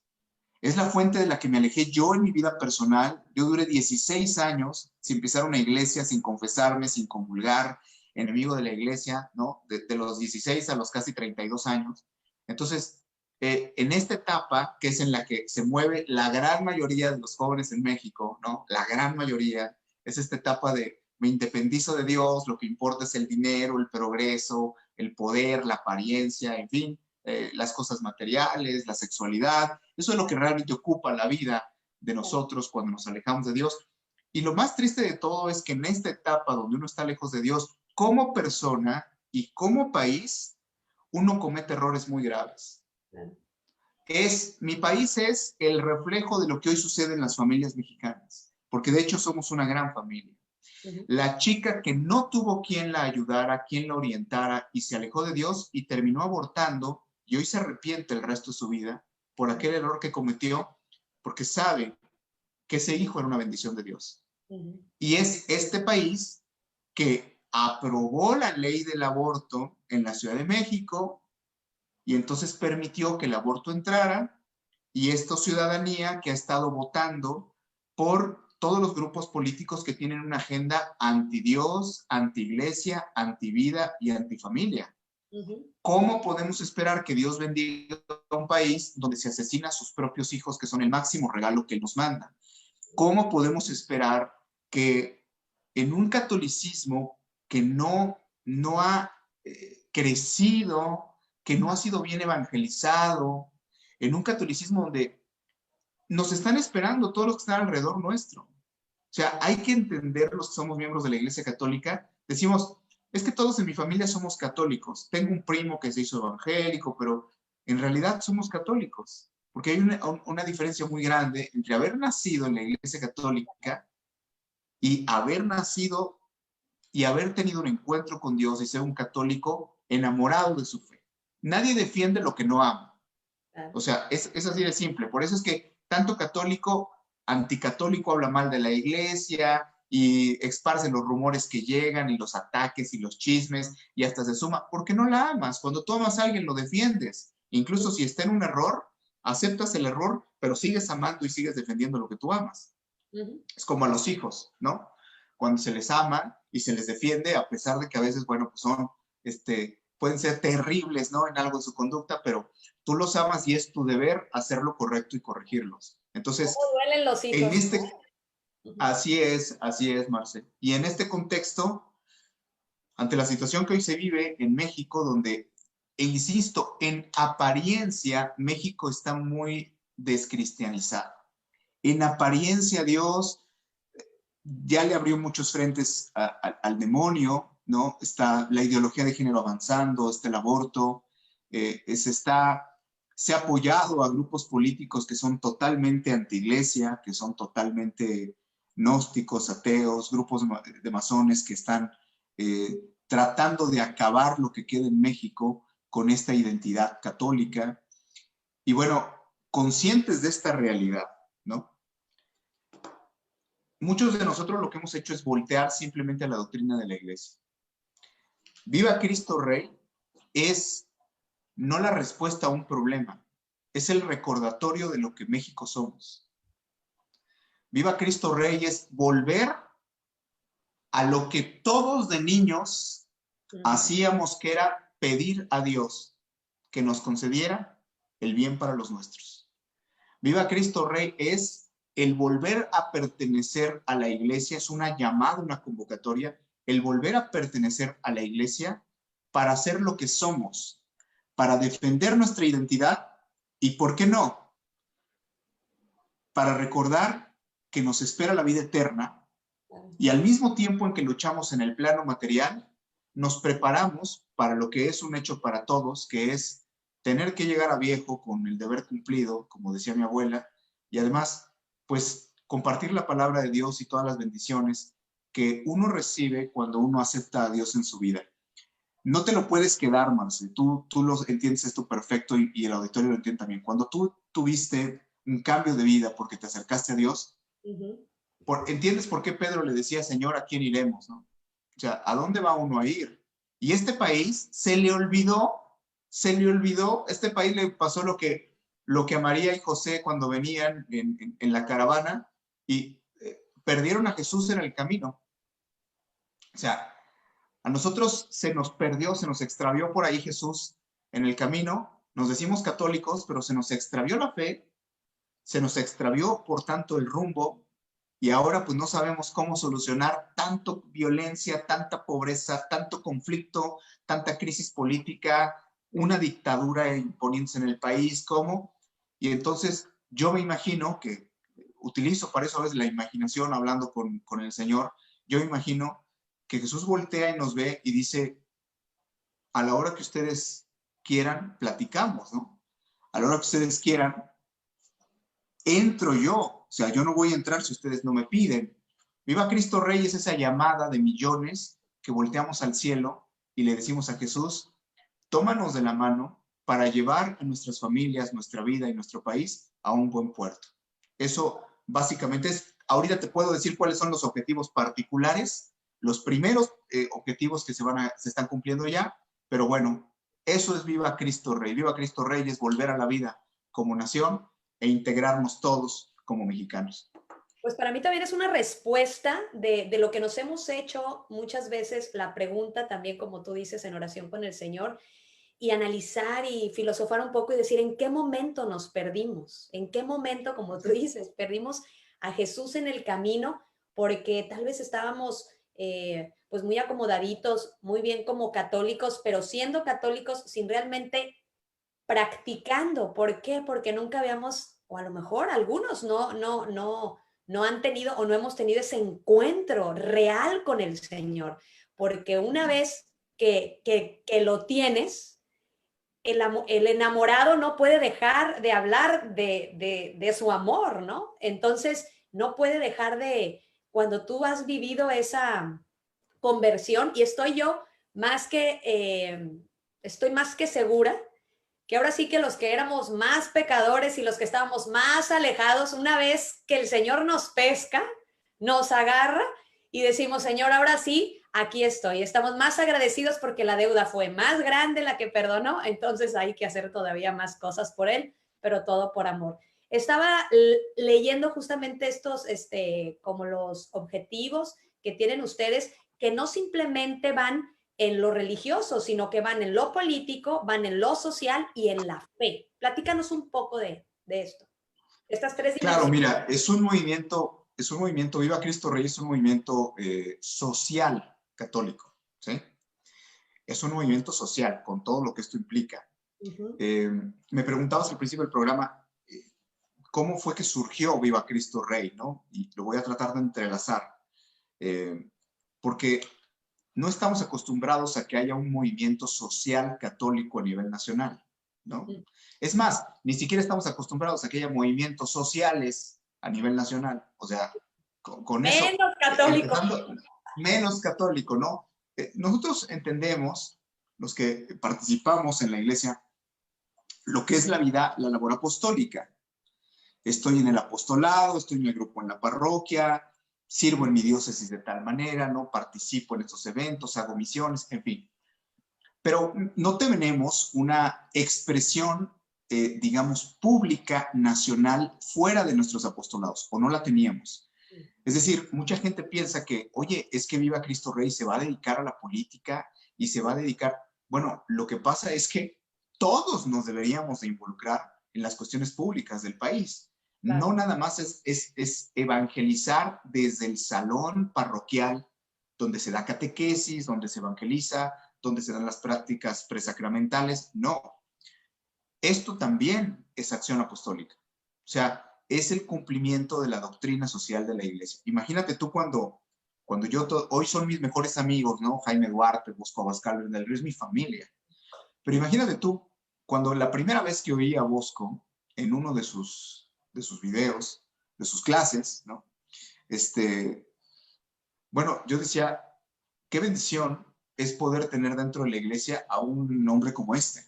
Es la fuente de la que me alejé yo en mi vida personal. Yo duré 16 años sin pisar una iglesia, sin confesarme, sin comulgar, enemigo de la iglesia, ¿no? De los 16 a los casi 32 años. Entonces, en esta etapa, que es en la que se mueve la gran mayoría de los jóvenes en México, ¿no? La gran mayoría, es esta etapa de me independizo de Dios, lo que importa es el dinero, el progreso, el poder, la apariencia, en fin, las cosas materiales, la sexualidad. Eso es lo que realmente ocupa la vida de nosotros cuando nos alejamos de Dios. Y lo más triste de todo es que en esta etapa donde uno está lejos de Dios, como persona y como país, uno comete errores muy graves. Mi país es el reflejo de lo que hoy sucede en las familias mexicanas, porque de hecho somos una gran familia. La chica que no tuvo quien la ayudara, quien la orientara y se alejó de Dios y terminó abortando y hoy se arrepiente el resto de su vida por aquel error que cometió, porque sabe que ese hijo era una bendición de Dios. Y es este país que aprobó la ley del aborto en la Ciudad de México y entonces permitió que el aborto entrara, y esta ciudadanía que ha estado votando por todos los grupos políticos que tienen una agenda anti-Dios, anti-iglesia, anti-vida y anti-familia. ¿Cómo podemos esperar que Dios bendiga a un país donde se asesina a sus propios hijos, que son el máximo regalo que Él nos manda? ¿Cómo podemos esperar que en un catolicismo que no ha crecido, que no ha sido bien evangelizado, en un catolicismo donde nos están esperando todos los que están alrededor nuestro? O sea, hay que entender, los que somos miembros de la Iglesia Católica, decimos, es que todos en mi familia somos católicos. Tengo un primo que se hizo evangélico, pero en realidad somos católicos. Porque hay una diferencia muy grande entre haber nacido en la Iglesia Católica y haber nacido y haber tenido un encuentro con Dios y ser un católico enamorado de su fe. Nadie defiende lo que no ama. O sea, es así de simple. Por eso es que tanto católico, anticatólico habla mal de la iglesia y esparce los rumores que llegan y los ataques y los chismes y hasta se suma, porque no la amas. Cuando tú amas a alguien lo defiendes. Incluso si está en un error, aceptas el error, pero sigues amando y sigues defendiendo lo que tú amas. Es como a los hijos, ¿no? Cuando se les ama y se les defiende, a pesar de que a veces, bueno, pues son, pueden ser terribles, ¿no? En algo de su conducta, pero tú los amas y es tu deber hacer lo correcto y corregirlos. Entonces, ¿cómo duelen los hijos? Así es, Marce. Y en este contexto, ante la situación que hoy se vive en México, donde, e insisto, en apariencia, México está muy descristianizado. En apariencia, Dios ya le abrió muchos frentes al demonio, ¿no? Está la ideología de género avanzando, está el aborto, se ha apoyado a grupos políticos que son totalmente anti-iglesia, que son totalmente gnósticos, ateos, grupos de masones que están tratando de acabar lo que queda en México con esta identidad católica. Y bueno, conscientes de esta realidad, ¿no? Muchos de nosotros lo que hemos hecho es voltear simplemente a la doctrina de la iglesia. Viva Cristo Rey es no la respuesta a un problema, es el recordatorio de lo que México somos. Viva Cristo Rey es volver a lo que todos de niños hacíamos, que era pedir a Dios que nos concediera el bien para los nuestros. Viva Cristo Rey es el volver a pertenecer a la iglesia, es una llamada, una convocatoria, el volver a pertenecer a la iglesia para ser lo que somos, para defender nuestra identidad y, ¿por qué no?, para recordar que nos espera la vida eterna y al mismo tiempo en que luchamos en el plano material, nos preparamos para lo que es un hecho para todos, que es tener que llegar a viejo con el deber cumplido, como decía mi abuela, y además, pues, compartir la palabra de Dios y todas las bendiciones que uno recibe cuando uno acepta a Dios en su vida. No te lo puedes quedar, Marce. Tú lo entiendes esto perfecto y el auditorio lo entiende también. Cuando tú tuviste un cambio de vida porque te acercaste a Dios, ¿entiendes por qué Pedro le decía, Señor, ¿a quién iremos? ¿No? O sea, ¿a dónde va uno a ir? Y este país se le olvidó, este país le pasó lo que a María y José cuando venían en la caravana y perdieron a Jesús en el camino. O sea, a nosotros se nos perdió, se nos extravió por ahí Jesús en el camino Nos decimos católicos, pero se nos extravió la fe, se nos extravió, por tanto, el rumbo, y ahora pues no sabemos cómo solucionar tanto violencia, tanta pobreza, tanto conflicto, tanta crisis política, una dictadura imponiéndose en el país, ¿cómo? Y entonces yo me imagino que utilizo para eso a veces la imaginación hablando con el Señor. Yo imagino que Jesús voltea y nos ve y dice, a la hora que ustedes quieran, platicamos, ¿no? A la hora que ustedes quieran, entro yo. O sea, yo no voy a entrar si ustedes no me piden. Viva Cristo Rey es esa llamada de millones que volteamos al cielo y le decimos a Jesús, tómanos de la mano para llevar a nuestras familias, nuestra vida y nuestro país a un buen puerto. Eso básicamente es, ahorita te puedo decir cuáles son los objetivos particulares, los primeros objetivos que se están cumpliendo ya, pero bueno, eso es Viva Cristo Rey. Viva Cristo Rey es volver a la vida como nación e integrarnos todos como mexicanos. Pues para mí también es una respuesta de lo que nos hemos hecho muchas veces, la pregunta también, como tú dices, en oración con el Señor, y analizar y filosofar un poco y decir en qué momento nos perdimos, en qué momento, como tú dices, perdimos a Jesús en el camino, porque tal vez estábamos pues muy acomodaditos, muy bien como católicos, pero siendo católicos sin realmente practicando. ¿Por qué? Porque nunca habíamos, o a lo mejor algunos no han tenido o no hemos tenido ese encuentro real con el Señor, porque una vez que lo tienes, el enamorado no puede dejar de hablar de su amor, ¿no? Entonces, no puede dejar cuando tú has vivido esa conversión, y estoy más que segura que ahora sí que los que éramos más pecadores y los que estábamos más alejados, una vez que el Señor nos pesca, nos agarra y decimos, Señor, ahora sí, aquí estoy. Estamos más agradecidos porque la deuda fue más grande la que perdonó, entonces hay que hacer todavía más cosas por Él, pero todo por amor. Estaba leyendo justamente estos, como los objetivos que tienen ustedes, que no simplemente van en lo religioso, sino que van en lo político, van en lo social y en la fe. Platícanos un poco de esto, estas tres Claro, dimensiones. mira, es un movimiento, Viva Cristo Rey es un movimiento social católico, ¿sí? Es un movimiento social, con todo lo que esto implica. Me preguntabas al principio del programa, ¿cómo fue que surgió Viva Cristo Rey, no? Y lo voy a tratar de entrelazar, porque no estamos acostumbrados a que haya un movimiento social católico a nivel nacional, ¿no? Es más, ni siquiera estamos acostumbrados a que haya movimientos sociales a nivel nacional. O sea, con eso... Menos católico. Menos católico, ¿no? Nosotros entendemos, los que participamos en la iglesia, lo que es la vida, la labor apostólica. Estoy en el apostolado, estoy en el grupo en la parroquia, sirvo en mi diócesis de tal manera, ¿no? Participo en estos eventos, hago misiones, en fin. Pero no tenemos una expresión, digamos, pública, nacional, fuera de nuestros apostolados, o no la teníamos. Es decir, mucha gente piensa que, oye, es que Viva Cristo Rey se va a dedicar a la política y se va a dedicar... Bueno, lo que pasa es que todos nos deberíamos de involucrar en las cuestiones públicas del país. Claro. No nada más es evangelizar desde el salón parroquial, donde se da catequesis, donde se evangeliza, donde se dan las prácticas presacramentales. No. Esto también es acción apostólica. O sea, es el cumplimiento de la doctrina social de la iglesia. Imagínate tú cuando hoy son mis mejores amigos, ¿no? Jaime Duarte, Bosco Abascal del Río, es mi familia. Pero imagínate tú, cuando la primera vez que oí a Bosco en uno de sus videos, de sus clases, ¿no? Bueno, yo decía, qué bendición es poder tener dentro de la iglesia a un hombre como este.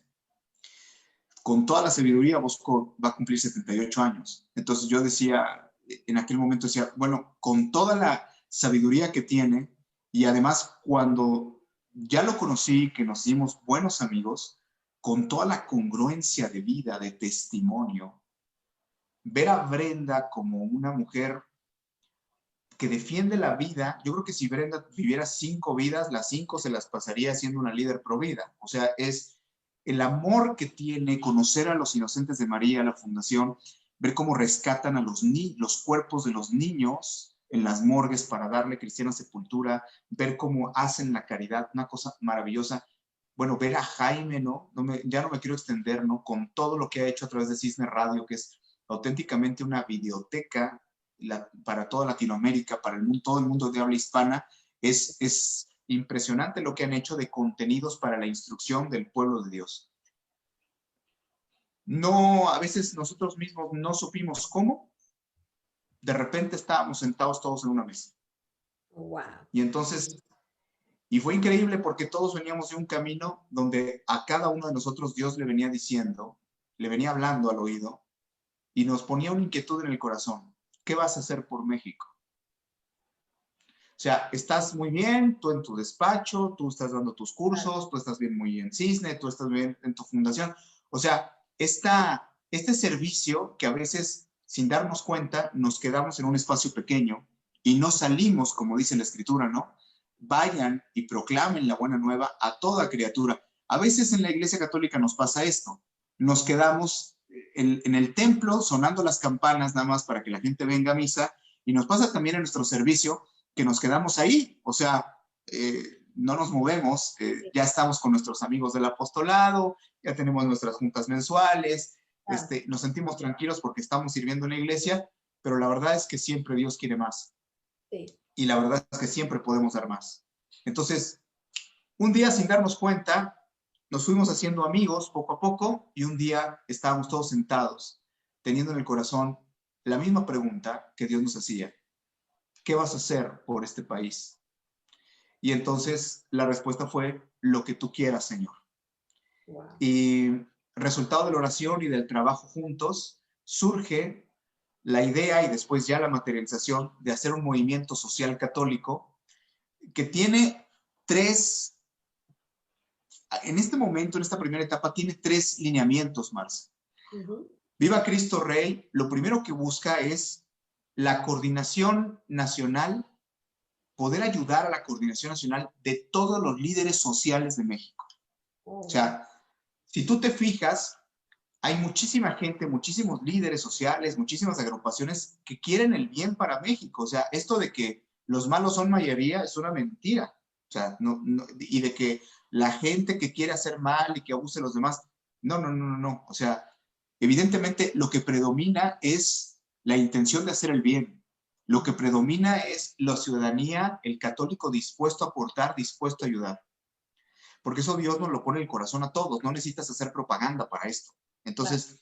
Con toda la sabiduría, Bosco va a cumplir 78 años. Entonces yo decía, en aquel momento decía, bueno, con toda la sabiduría que tiene, y además cuando ya lo conocí, que nos hicimos buenos amigos, con toda la congruencia de vida, de testimonio, ver a Brenda como una mujer que defiende la vida. Yo creo que si Brenda viviera 5 vidas, las 5 se las pasaría siendo una líder pro vida. O sea, es el amor que tiene conocer a los Inocentes de María, la fundación, ver cómo rescatan a los cuerpos de los niños en las morgues para darle cristiana sepultura, ver cómo hacen la caridad, una cosa maravillosa. Bueno, ver a Jaime, ¿no? Ya no me quiero extender, ¿no? Con todo lo que ha hecho a través de Cisne Radio, que es auténticamente una videoteca para toda Latinoamérica, para todo el mundo de habla hispana. Es impresionante lo que han hecho de contenidos para la instrucción del pueblo de Dios. No, a veces nosotros mismos no supimos cómo. De repente estábamos sentados todos en una mesa. Wow. Y entonces, y fue increíble porque todos veníamos de un camino donde a cada uno de nosotros Dios le venía diciendo, le venía hablando al oído y nos ponía una inquietud en el corazón. ¿Qué vas a hacer por México? O sea, estás muy bien, tú en tu despacho, tú estás dando tus cursos, tú estás bien muy en Cisne, tú estás bien en tu fundación. O sea, este servicio que a veces, sin darnos cuenta, nos quedamos en un espacio pequeño y no salimos, como dice la Escritura, ¿no? Vayan y proclamen la buena nueva a toda criatura. A veces en la Iglesia Católica nos pasa esto. Nos quedamos en el templo sonando las campanas nada más para que la gente venga a misa, y nos pasa también en nuestro servicio que nos quedamos ahí, o sea, no nos movemos, ya estamos con nuestros amigos del apostolado, ya tenemos nuestras juntas mensuales, nos sentimos tranquilos porque estamos sirviendo en la iglesia, pero la verdad es que siempre Dios quiere más. Sí. Y la verdad es que siempre podemos dar más. Entonces, un día sin darnos cuenta, nos fuimos haciendo amigos poco a poco, y un día estábamos todos sentados, teniendo en el corazón la misma pregunta que Dios nos hacía. ¿Qué vas a hacer por este país? Y entonces la respuesta fue, lo que tú quieras, Señor. Wow. Y resultado de la oración y del trabajo juntos, surge la idea y después ya la materialización de hacer un movimiento social católico que tiene en este momento, en esta primera etapa, tiene 3 lineamientos, Marce. Viva Cristo Rey, lo primero que busca es la coordinación nacional, poder ayudar a la coordinación nacional de todos los líderes sociales de México. O sea, si tú te fijas, hay muchísima gente, muchísimos líderes sociales, muchísimas agrupaciones que quieren el bien para México. O sea, esto de que los malos son mayoría es una mentira. O sea, y de que la gente que quiere hacer mal y que abuse de los demás, no. O sea, evidentemente lo que predomina es la intención de hacer el bien. Lo que predomina es la ciudadanía, el católico dispuesto a aportar, dispuesto a ayudar. Porque eso Dios nos lo pone en el corazón a todos. No necesitas hacer propaganda para esto. Entonces,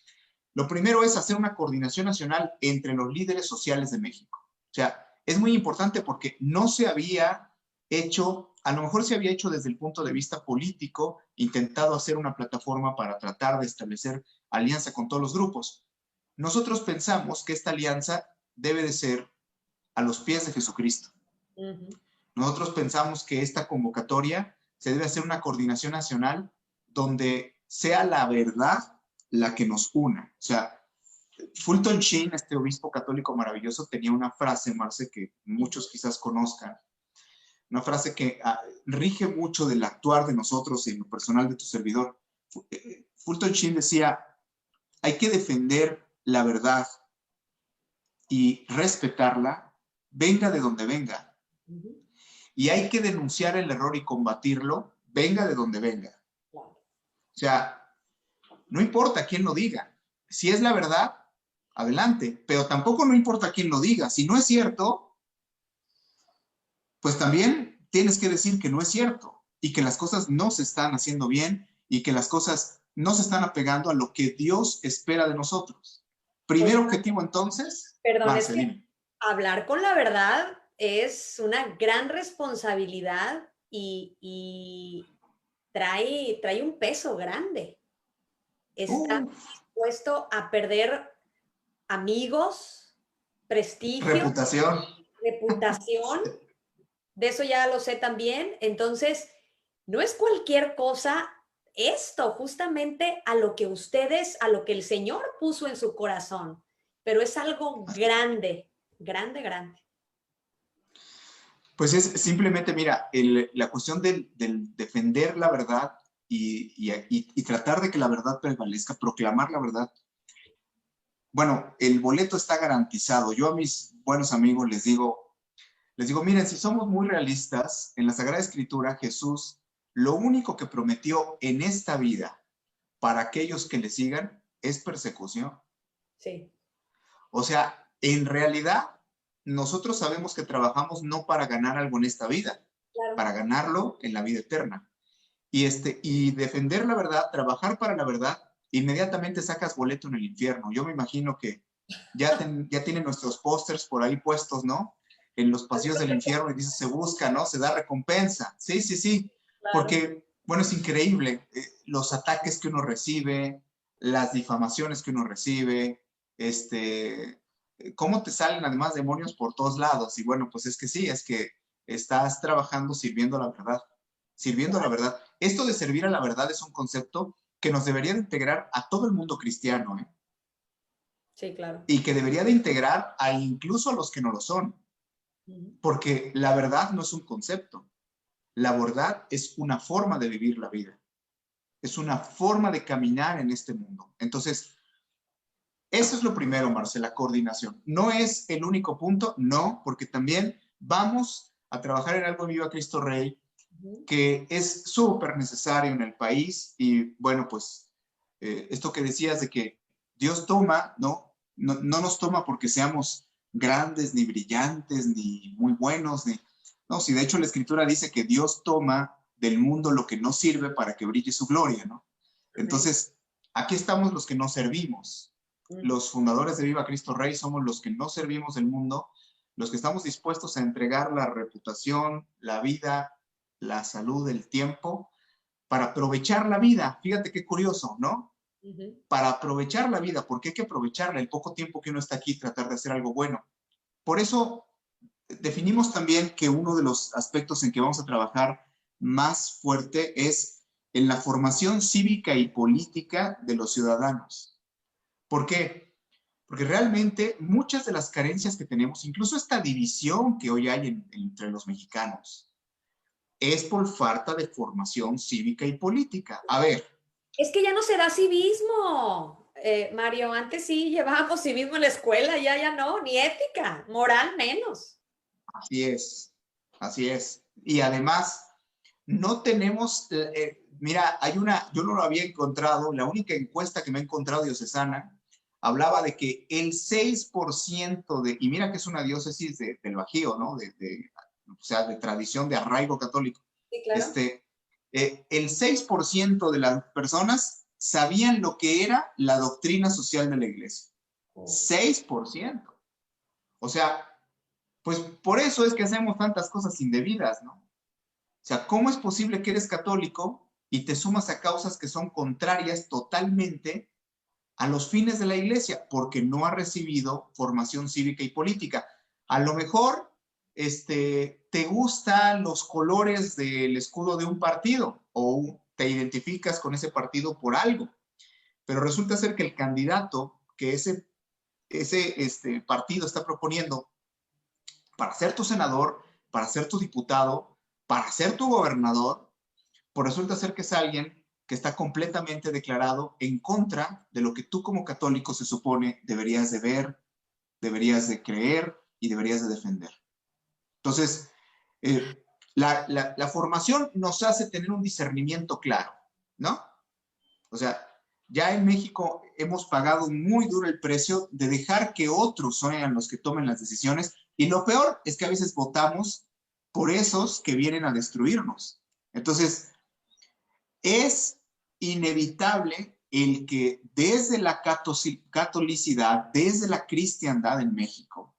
lo primero es hacer una coordinación nacional entre los líderes sociales de México. O sea, es muy importante porque no se había hecho, a lo mejor se había hecho desde el punto de vista político, intentado hacer una plataforma para tratar de establecer alianza con todos los grupos. Nosotros pensamos que esta alianza debe de ser a los pies de Jesucristo. Nosotros pensamos que esta convocatoria se debe hacer una coordinación nacional donde sea la verdad la que nos una. O sea, Fulton Sheen, este obispo católico maravilloso, tenía una frase, Marce, que muchos quizás conozcan, una frase que rige mucho del actuar de nosotros y en lo personal de tu servidor. Fulton Sheen decía, hay que defender la verdad y respetarla, venga de donde venga. Y hay que denunciar el error y combatirlo, venga de donde venga. O sea, no importa quién lo diga. Si es la verdad, adelante. Pero tampoco no importa quién lo diga. Si no es cierto, pues también tienes que decir que no es cierto y que las cosas no se están haciendo bien y que las cosas no se están apegando a lo que Dios espera de nosotros. Primer objetivo, entonces. Perdón, es que hablar con la verdad es una gran responsabilidad y trae un peso grande. Estás dispuesto a perder amigos, prestigio, reputación. De eso ya lo sé también. Entonces, no es cualquier cosa esto, justamente a lo que el Señor puso en su corazón, pero es algo grande. Pues es simplemente, mira, la cuestión del defender la verdad y tratar de que la verdad prevalezca, proclamar la verdad. Bueno, el boleto está garantizado. Yo a mis buenos amigos les digo, miren, si somos muy realistas, en la Sagrada Escritura Jesús lo único que prometió en esta vida para aquellos que le sigan es persecución. Sí. O sea, en realidad, nosotros sabemos que trabajamos no para ganar algo en esta vida, Claro. para ganarlo en la vida eterna. Y defender la verdad, trabajar para la verdad, inmediatamente sacas boleto en el infierno. Yo me imagino que ya tienen nuestros pósters por ahí puestos, ¿no? En los pasillos del infierno y dice, se busca, ¿no? Se da recompensa. Sí, sí, sí. Claro. Porque, bueno, es increíble los ataques que uno recibe, las difamaciones que uno recibe, cómo te salen además demonios por todos lados. Y bueno, pues es que sí, es que estás trabajando sirviendo a la verdad. Sirviendo a la verdad. Esto de servir a la verdad es un concepto que nos debería de integrar a todo el mundo cristiano, ¿eh? Sí, claro. Y que debería de integrar a incluso a los que no lo son. Porque la verdad no es un concepto. La verdad es una forma de vivir la vida. Es una forma de caminar en este mundo. Entonces, eso es lo primero, Marcela, coordinación. No es el único punto, no, porque también vamos a trabajar en algo en Viva Cristo Rey que es súper necesario en el país. Y bueno, pues esto que decías de que Dios toma, no nos toma porque seamos grandes, ni brillantes, ni muy buenos, no, si de hecho la Escritura dice que Dios toma del mundo lo que no sirve para que brille su gloria, ¿no? Entonces, aquí estamos los que no servimos. Los fundadores de Viva Cristo Rey somos los que no servimos del mundo, los que estamos dispuestos a entregar la reputación, la vida, la salud, el tiempo, para aprovechar la vida. Fíjate qué curioso, ¿no? Para aprovechar la vida, porque hay que aprovecharla el poco tiempo que uno está aquí, tratar de hacer algo bueno. Por eso definimos también que uno de los aspectos en que vamos a trabajar más fuerte es en la formación cívica y política de los ciudadanos. ¿Por qué? Porque realmente muchas de las carencias que tenemos, incluso esta división que hoy hay entre los mexicanos, es por falta de formación cívica y política. A ver. Es que ya no se da civismo, Mario. Antes sí llevábamos civismo en la escuela, ya no, ni ética, moral menos. Así es, así es. Y además, no tenemos, mira, yo no lo había encontrado, la única encuesta que me he encontrado diocesana, hablaba de que el 6% y mira que es una diócesis del Bajío, ¿no? O sea, de tradición, de arraigo católico. Sí, claro. El 6% de las personas sabían lo que era la doctrina social de la iglesia. 6%. O sea, pues por eso es que hacemos tantas cosas indebidas, ¿no? O sea, ¿cómo es posible que eres católico y te sumas a causas que son contrarias totalmente a los fines de la iglesia? Porque no has recibido formación cívica y política. A lo mejor te gustan los colores del escudo de un partido o te identificas con ese partido por algo, pero resulta ser que el candidato que ese partido está proponiendo para ser tu senador, para ser tu diputado, para ser tu gobernador, pues resulta ser que es alguien que está completamente declarado en contra de lo que tú como católico se supone deberías de ver, deberías de creer y deberías de defender. Entonces, la formación nos hace tener un discernimiento claro, ¿no? O sea, ya en México hemos pagado muy duro el precio de dejar que otros sean los que tomen las decisiones, y lo peor es que a veces votamos por esos que vienen a destruirnos. Entonces, es inevitable el que desde la catolicidad, desde la cristiandad en México,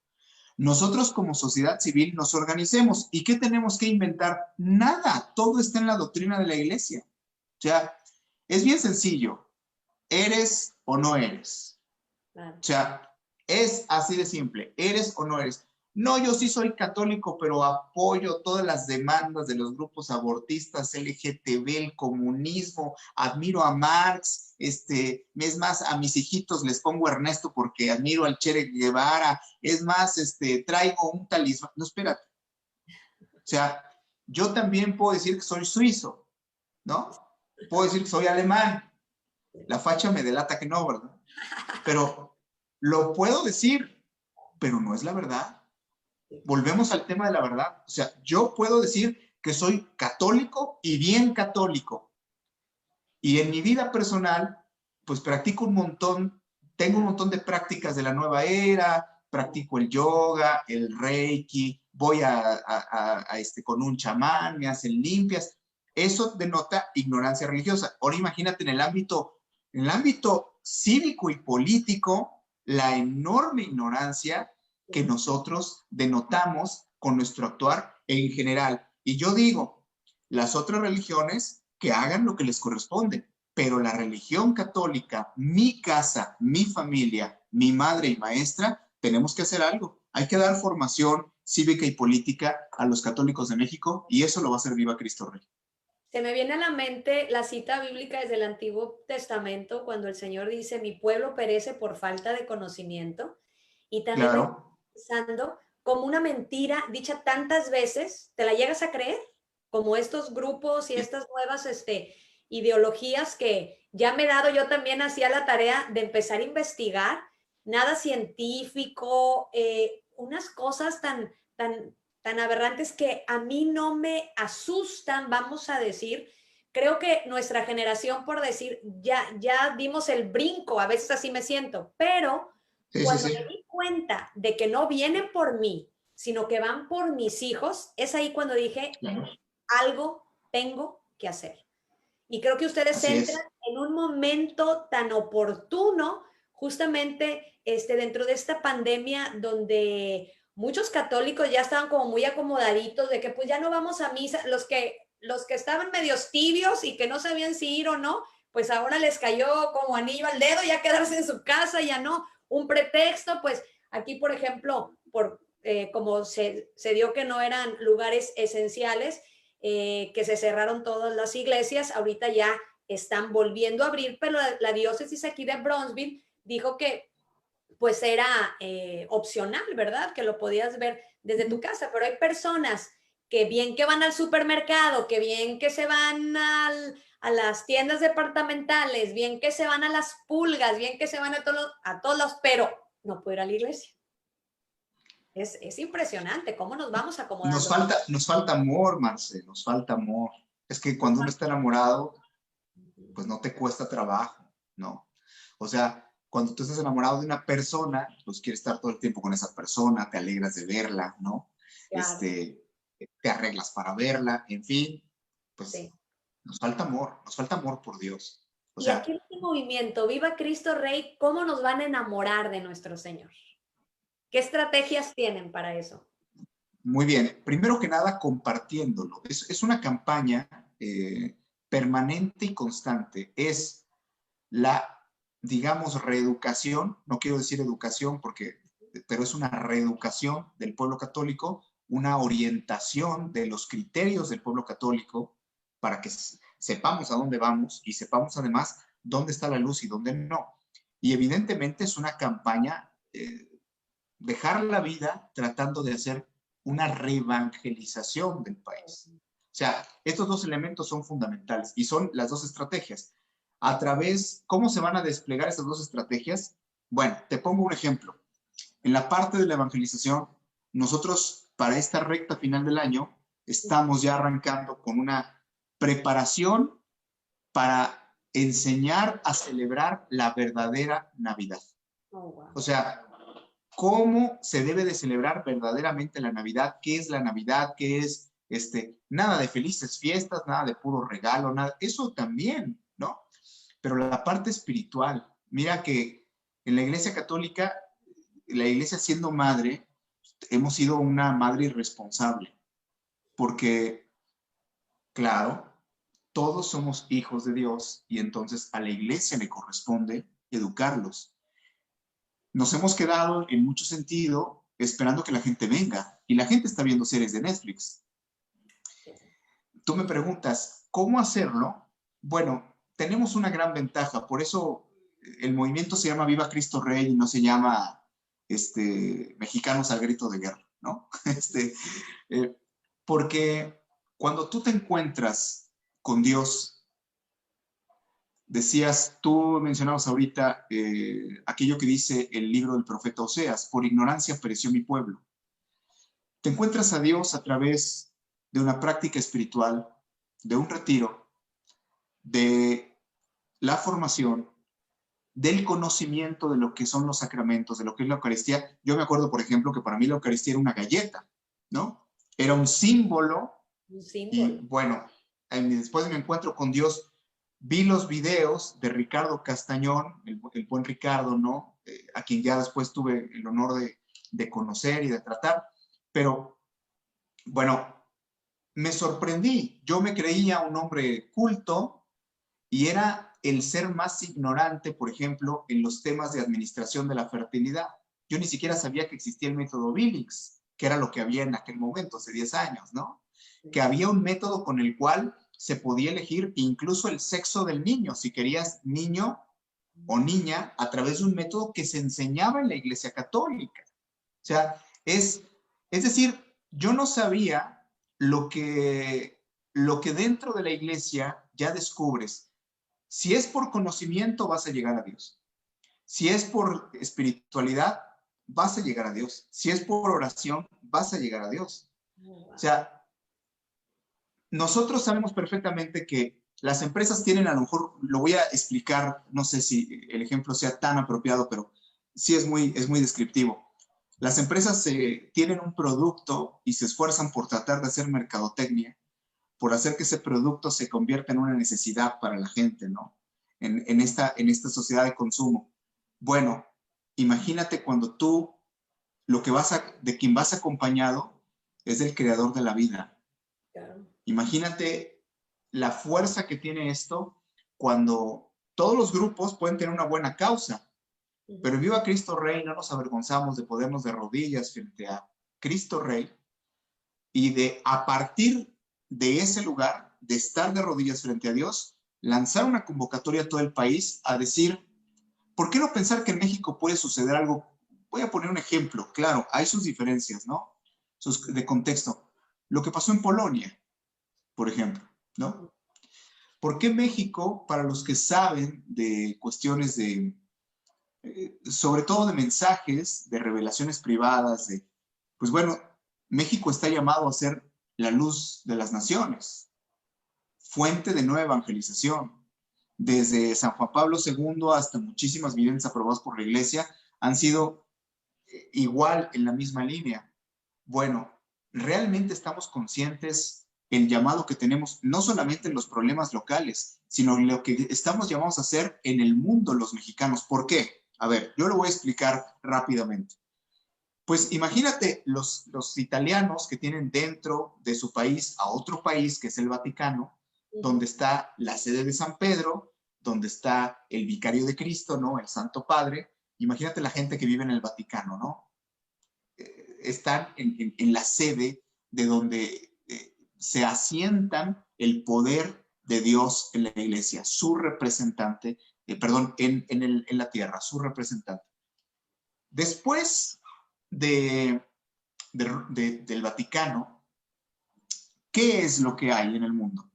nosotros como sociedad civil nos organicemos. ¿Y qué tenemos que inventar? Nada, todo está en la doctrina de la iglesia. O sea, es bien sencillo. ¿Eres o no eres? O sea, es así de simple. ¿Eres o no eres? No, yo sí soy católico, pero apoyo todas las demandas de los grupos abortistas, LGTB, el comunismo, admiro a Marx, es más, a mis hijitos les pongo Ernesto porque admiro al Che Guevara, es más, traigo un talismán. No, espérate. O sea, yo también puedo decir que soy suizo, ¿no? puedo decir que soy alemán. La facha me delata que no, ¿verdad? Pero lo puedo decir, pero no es la verdad. Volvemos al tema de la verdad. O sea, yo puedo decir que soy católico y bien católico. Y en mi vida personal, pues practico un montón, tengo un montón de prácticas de la nueva era, practico el yoga, el reiki, voy con un chamán, me hacen limpias. Eso denota ignorancia religiosa. Ahora imagínate en el ámbito cívico y político, la enorme ignorancia que nosotros denotamos con nuestro actuar en general. Y yo digo, las otras religiones que hagan lo que les corresponde, pero la religión católica, mi casa, mi familia, mi madre y maestra, tenemos que hacer algo. Hay que dar formación cívica y política a los católicos de México y eso lo va a hacer Viva Cristo Rey. Se me viene a la mente la cita bíblica desde el Antiguo Testamento, cuando el Señor dice, mi pueblo perece por falta de conocimiento. Y también me estoy Claro. pensando como una mentira dicha tantas veces, ¿te la llegas a creer? Como estos grupos y estas nuevas ideologías que ya me he dado, yo también hacía la tarea de empezar a investigar, nada científico, unas cosas tan aberrantes que a mí no me asustan, vamos a decir. Creo que nuestra generación, por decir, ya dimos el brinco, a veces así me siento, pero Sí, sí, cuando sí. me di cuenta de que no vienen por mí, sino que van por mis hijos, es ahí cuando dije, Claro. algo tengo que hacer. Y creo que ustedes Así entran es. en un momento tan oportuno, justamente dentro de esta pandemia, donde muchos católicos ya estaban como muy acomodaditos de que pues ya no vamos a misa, los que estaban medios tibios y que no sabían si ir o no, pues ahora les cayó como anillo al dedo ya quedarse en su casa, ya no, un pretexto, pues aquí por ejemplo, como se dio que no eran lugares esenciales, que se cerraron todas las iglesias, ahorita ya están volviendo a abrir, pero la diócesis aquí de Bronzeville dijo que pues era opcional, ¿verdad? Que lo podías ver desde tu casa, pero hay personas que bien que van al supermercado, que bien que se van a las tiendas departamentales, bien que se van a las pulgas, bien que se van a todos los, pero no puedo ir a la iglesia. Es impresionante cómo nos vamos acomodando. Nos falta amor, Marce, nos falta amor. Es que cuando uno está enamorado, pues no te cuesta trabajo, ¿no? O sea, cuando tú estás enamorado de una persona, pues quieres estar todo el tiempo con esa persona, te alegras de verla, ¿no? Claro. Te arreglas para verla, en fin, pues Sí. nos falta amor por Dios. O Y aquí sea, este movimiento, Viva Cristo Rey, ¿cómo nos van a enamorar de nuestro Señor? ¿Qué estrategias tienen para eso? muy bien. Primero que nada, compartiéndolo. Es una campaña permanente y constante. Es la, digamos, reeducación, no quiero decir educación pero es una reeducación del pueblo católico, una orientación de los criterios del pueblo católico para que sepamos a dónde vamos y sepamos además dónde está la luz y dónde no. Y evidentemente es una campaña, dejar la vida tratando de hacer una reevangelización del país. O sea, estos dos elementos son fundamentales y son las dos estrategias. ¿Cómo se van a desplegar estas dos estrategias? Bueno, te pongo un ejemplo. En la parte de la evangelización, nosotros para esta recta final del año estamos ya arrancando con una preparación para enseñar a celebrar la verdadera Navidad. Oh, wow. O sea, cómo se debe de celebrar verdaderamente la Navidad, qué es la Navidad, qué es nada de felices fiestas, nada de puro regalo, nada, eso también, ¿no? Pero la parte espiritual, mira que en la Iglesia Católica, la Iglesia siendo madre, hemos sido una madre irresponsable, porque, claro, todos somos hijos de Dios y entonces a la Iglesia le corresponde educarlos. Nos hemos quedado en mucho sentido esperando que la gente venga y la gente está viendo series de Netflix. Tú me preguntas, ¿cómo hacerlo? Bueno, tenemos una gran ventaja, por eso el movimiento se llama Viva Cristo Rey y no se llama Mexicanos al Grito de Guerra, ¿no? Porque cuando tú te encuentras con Dios decías, tú mencionabas ahorita aquello que dice el libro del profeta Oseas: por ignorancia pereció mi pueblo. Te encuentras a Dios a través de una práctica espiritual, de un retiro, de la formación, del conocimiento de lo que son los sacramentos, de lo que es la Eucaristía. Yo me acuerdo, por ejemplo, que para mí la Eucaristía era una galleta, ¿no? Era un símbolo. Un símbolo. Y bueno, después de mi encuentro con Dios, vi los videos de Ricardo Castañón, el buen Ricardo, ¿no? A quien ya después tuve el honor de conocer y de tratar. Pero, bueno, me sorprendí. Yo me creía un hombre culto y era el ser más ignorante, por ejemplo, en los temas de administración de la fertilidad. Yo ni siquiera sabía que existía el método Billings, que era lo que había en aquel momento, hace 10 años, ¿no? Que había un método con el cual se podía elegir incluso el sexo del niño, si querías niño o niña, a través de un método que se enseñaba en la Iglesia Católica. O sea, es decir, yo no sabía lo que dentro de la Iglesia ya descubres. Si es por conocimiento, vas a llegar a Dios. Si es por espiritualidad, vas a llegar a Dios. Si es por oración, vas a llegar a Dios. O sea, nosotros sabemos perfectamente que las empresas tienen, a lo mejor, lo voy a explicar, no sé si el ejemplo sea tan apropiado, pero sí es muy descriptivo. Las empresas tienen un producto y se esfuerzan por tratar de hacer mercadotecnia, por hacer que ese producto se convierta en una necesidad para la gente, ¿no? En esta sociedad de consumo. Bueno, imagínate cuando tú, de quien vas acompañado es del creador de la vida. Claro. Imagínate la fuerza que tiene esto cuando todos los grupos pueden tener una buena causa, pero en Viva Cristo Rey no nos avergonzamos de ponernos de rodillas frente a Cristo Rey y a partir de ese lugar, de estar de rodillas frente a Dios, lanzar una convocatoria a todo el país a decir, ¿por qué no pensar que en México puede suceder algo? Voy a poner un ejemplo, claro, hay sus diferencias, ¿no? De contexto. Lo que pasó en Polonia, por ejemplo, ¿no? ¿Por qué México, para los que saben de cuestiones sobre todo de mensajes, de revelaciones privadas, pues bueno, México está llamado a ser la luz de las naciones, fuente de nueva evangelización. Desde San Juan Pablo II hasta muchísimas videntes aprobadas por la Iglesia han sido igual en la misma línea. Bueno, realmente estamos conscientes el llamado que tenemos, no solamente en los problemas locales, sino en lo que estamos llamados a hacer en el mundo los mexicanos. ¿Por qué? A ver, yo lo voy a explicar rápidamente. Pues imagínate los italianos que tienen dentro de su país a otro país, que es el Vaticano, donde está la sede de San Pedro, donde está el vicario de Cristo, ¿no? El Santo Padre. Imagínate la gente que vive en el Vaticano, ¿no? Están en la sede de donde se asientan el poder de Dios en la iglesia, su representante, en la tierra, su representante. Después del Vaticano, ¿qué es lo que hay en el mundo?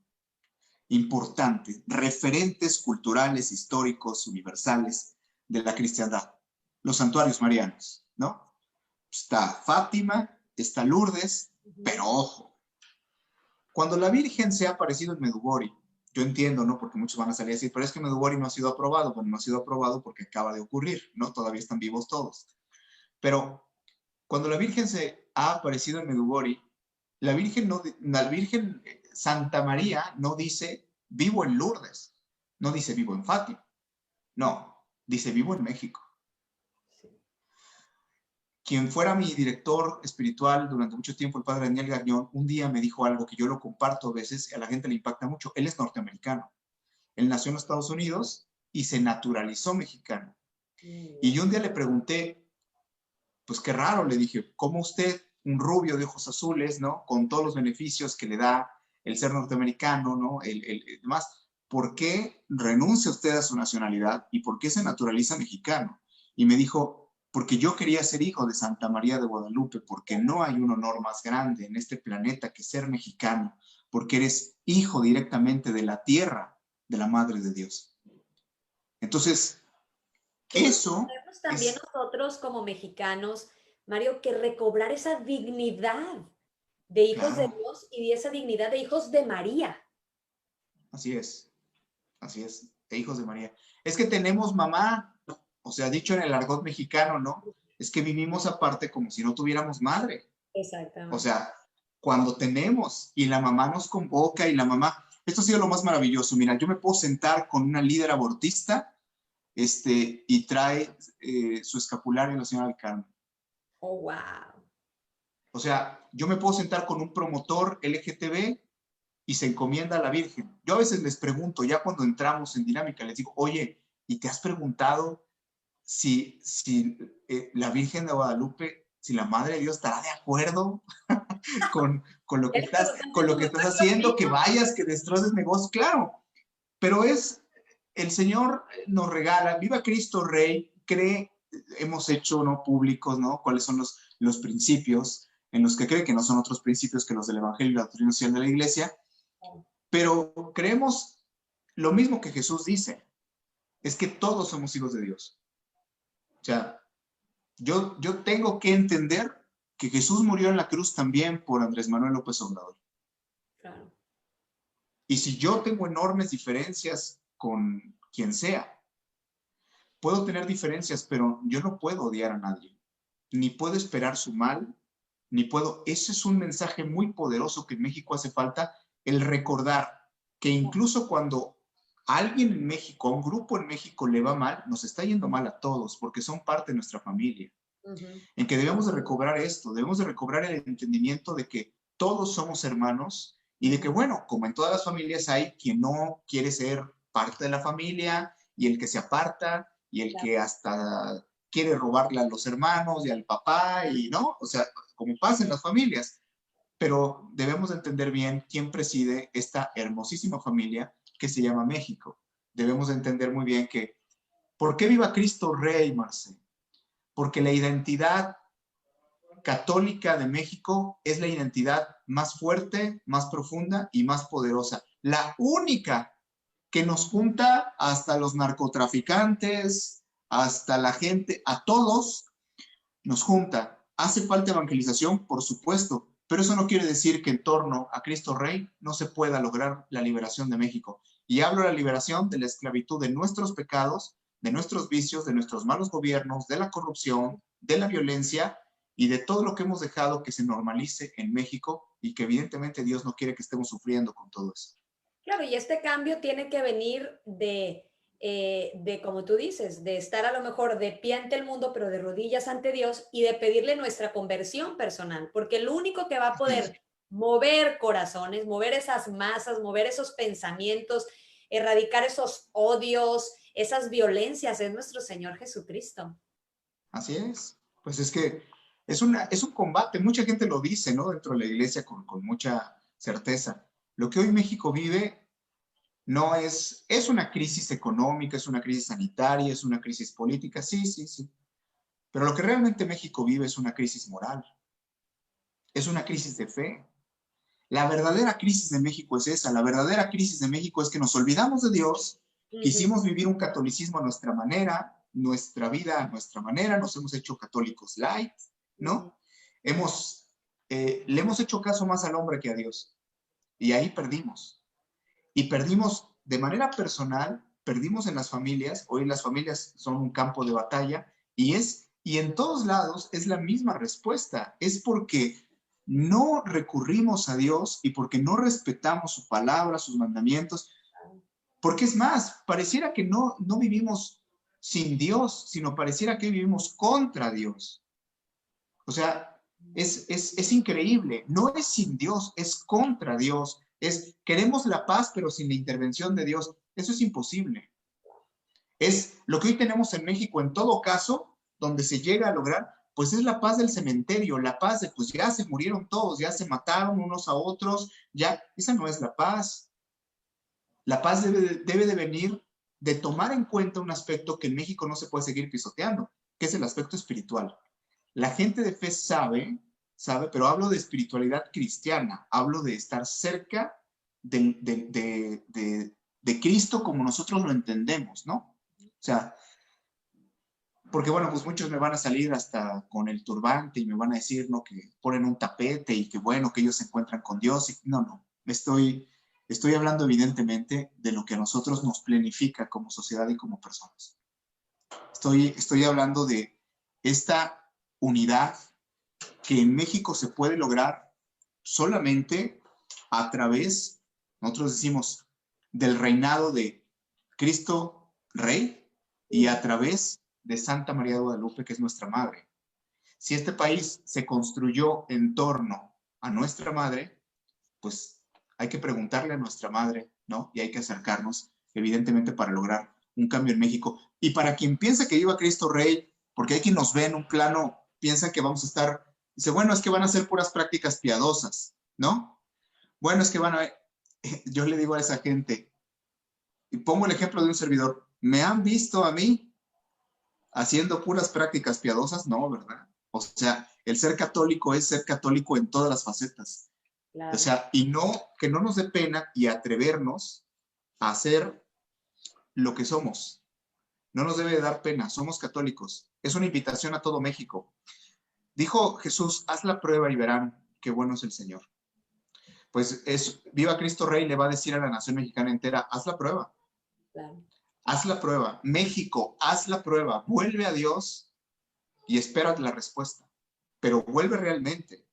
Importante, referentes culturales, históricos, universales de la cristiandad, los santuarios marianos, ¿no? Está Fátima, está Lourdes, pero ojo, cuando la Virgen se ha aparecido en Medjugorje, yo entiendo, ¿no? Porque muchos van a salir a decir, pero es que Medjugorje no ha sido aprobado. Bueno, no ha sido aprobado porque acaba de ocurrir, ¿no? Todavía están vivos todos. Pero cuando la Virgen se ha aparecido en Medjugorje, la Virgen Santa María no dice vivo en Lourdes, no dice vivo en Fátima, no, dice vivo en México. Quien fuera mi director espiritual durante mucho tiempo, el padre Daniel Gagnon, un día me dijo algo que yo lo comparto a veces y a la gente le impacta mucho. Él es norteamericano. Él nació en los Estados Unidos y se naturalizó mexicano. Y yo un día le pregunté, pues qué raro, le dije, ¿cómo usted, un rubio de ojos azules, ¿no? Con todos los beneficios que le da el ser norteamericano, ¿no? El demás, ¿por qué renuncia usted a su nacionalidad y por qué se naturaliza mexicano? Y me dijo, porque yo quería ser hijo de Santa María de Guadalupe, porque no hay un honor más grande en este planeta que ser mexicano, porque eres hijo directamente de la tierra de la Madre de Dios. Entonces, Tenemos eso también es, nosotros como mexicanos, Mario, que recobrar esa dignidad de hijos de claro, Dios y esa dignidad de hijos de María. así es, así es, de hijos de María. Es que tenemos mamá, ¿no? O sea, dicho en el argot mexicano, ¿no? Es que vivimos aparte como si no tuviéramos madre. O Exactamente. sea, cuando tenemos y la mamá nos convoca y la mamá, esto ha sido lo más maravilloso. Mira, yo me puedo sentar con una líder abortista y trae su escapulario la señora del Carmen. Oh, wow. O sea, yo me puedo sentar con un promotor LGTB y se encomienda a la Virgen. Yo a veces les pregunto, ya cuando entramos en dinámica, les digo, oye, ¿y te has preguntado si la Virgen de Guadalupe, si la Madre de Dios estará de acuerdo con lo Ya que le estás, preguntaste a con lo tu que mamá estás qué haciendo, que opina. vayas, que destroces negocios? Claro, pero el Señor nos regala, viva Cristo Rey, hemos hecho, ¿no?, públicos, ¿no?, cuáles son los principios en los que cree, que no son otros principios que los del Evangelio y la doctrina social de la Iglesia, pero creemos lo mismo que Jesús dice, es que todos somos hijos de Dios. O sea, yo tengo que entender que Jesús murió en la cruz también por Andrés Manuel López Obrador. Claro. Y si yo tengo enormes diferencias con quien sea, puedo tener diferencias, pero yo no puedo odiar a nadie, ni puedo esperar su mal, ni puedo. Ese es un mensaje muy poderoso que en México hace falta, el recordar que incluso cuando a alguien en México, a un grupo en México le va mal, nos está yendo mal a todos, porque son parte de nuestra familia. En que debemos de recobrar esto, debemos de recobrar el entendimiento de que todos somos hermanos y de que, bueno, como en todas las familias hay quien no quiere ser parte de la familia y el que se aparta y el que hasta quiere robarle a los hermanos y al papá y, ¿no? O sea, como pasa en las familias. Pero debemos de entender bien quién preside esta hermosísima familia que se llama México. Debemos de entender muy bien que, ¿por qué viva Cristo Rey, Marcelo? Porque la identidad católica de México es la identidad más fuerte, más profunda y más poderosa. La única que nos junta hasta los narcotraficantes, hasta la gente, a todos nos junta. ¿Hace falta evangelización? Por supuesto, pero eso no quiere decir que en torno a Cristo Rey no se pueda lograr la liberación de México. Y hablo de la liberación de la esclavitud de nuestros pecados, de nuestros vicios, de nuestros malos gobiernos, de la corrupción, de la violencia y de todo lo que hemos dejado que se normalice en México y que evidentemente Dios no quiere que estemos sufriendo con todo eso. Claro, y este cambio tiene que venir como tú dices, de estar a lo mejor de pie ante el mundo, pero de rodillas ante Dios y de pedirle nuestra conversión personal, porque el único que va a poder mover corazones, mover esas masas, mover esos pensamientos, erradicar esos odios, esas violencias, es nuestro Señor Jesucristo. Así es. Pues es que es un combate, mucha gente lo dice, ¿no?, dentro de la iglesia con mucha certeza. Lo que hoy México vive no es una crisis económica, es una crisis sanitaria, es una crisis política, sí, sí, sí. Pero lo que realmente México vive es una crisis moral, es una crisis de fe. La verdadera crisis de México es esa, la verdadera crisis de México es que nos olvidamos de Dios, quisimos vivir un catolicismo a nuestra manera, nuestra vida a nuestra manera, nos hemos hecho católicos light, ¿no? Le hemos hecho caso más al hombre que a Dios. Y ahí perdimos. Y perdimos de manera personal, perdimos en las familias, hoy las familias son un campo de batalla, y en todos lados es la misma respuesta, es porque no recurrimos a Dios y porque no respetamos su palabra, sus mandamientos, porque es más, pareciera que no vivimos sin Dios, sino pareciera que vivimos contra Dios. O sea, es increíble, no es sin Dios, es contra Dios, queremos la paz pero sin la intervención de Dios, eso es imposible. Es lo que hoy tenemos en México, en todo caso, donde se llega a lograr, pues es la paz del cementerio, la paz de pues ya se murieron todos, ya se mataron unos a otros, ya, esa no es la paz. La paz debe de venir de tomar en cuenta un aspecto que en México no se puede seguir pisoteando, que es el aspecto espiritual. La gente de fe sabe, pero hablo de espiritualidad cristiana, hablo de estar cerca de Cristo como nosotros lo entendemos, ¿no? sea, porque bueno, pues muchos me van a salir hasta con el turbante y me van a decir, ¿no? Que ponen un tapete y que bueno, que ellos se encuentran con Dios. Y, no, estoy hablando evidentemente de lo que a nosotros nos planifica como sociedad y como personas. Estoy hablando de esta unidad que en México se puede lograr solamente a través, nosotros decimos, del reinado de Cristo Rey y a través de Santa María de Guadalupe, que es nuestra madre. Si este país se construyó en torno a nuestra madre, pues hay que preguntarle a nuestra madre, ¿no? Y hay que acercarnos, evidentemente, para lograr un cambio en México. Y para quien piensa que viva Cristo Rey, porque hay quien nos ve en un plano, piensa que vamos a estar, dice, bueno, es que van a ser puras prácticas piadosas, ¿no? Bueno, es que van a, yo le digo a esa gente, y pongo el ejemplo de un servidor, ¿me han visto a mí haciendo puras prácticas piadosas? No, ¿verdad? O sea, el ser católico es ser católico en todas las facetas. Claro. O sea, y no, que no nos dé pena y atrevernos a hacer lo que somos. No nos debe de dar pena, somos católicos. Es una invitación a todo México. Dijo Jesús, haz la prueba y verán qué bueno es el Señor. Pues es, viva Cristo Rey le va a decir a la nación mexicana entera, haz la prueba. Claro. Haz la prueba. México, haz la prueba. Vuelve a Dios y espera la respuesta. Pero vuelve realmente.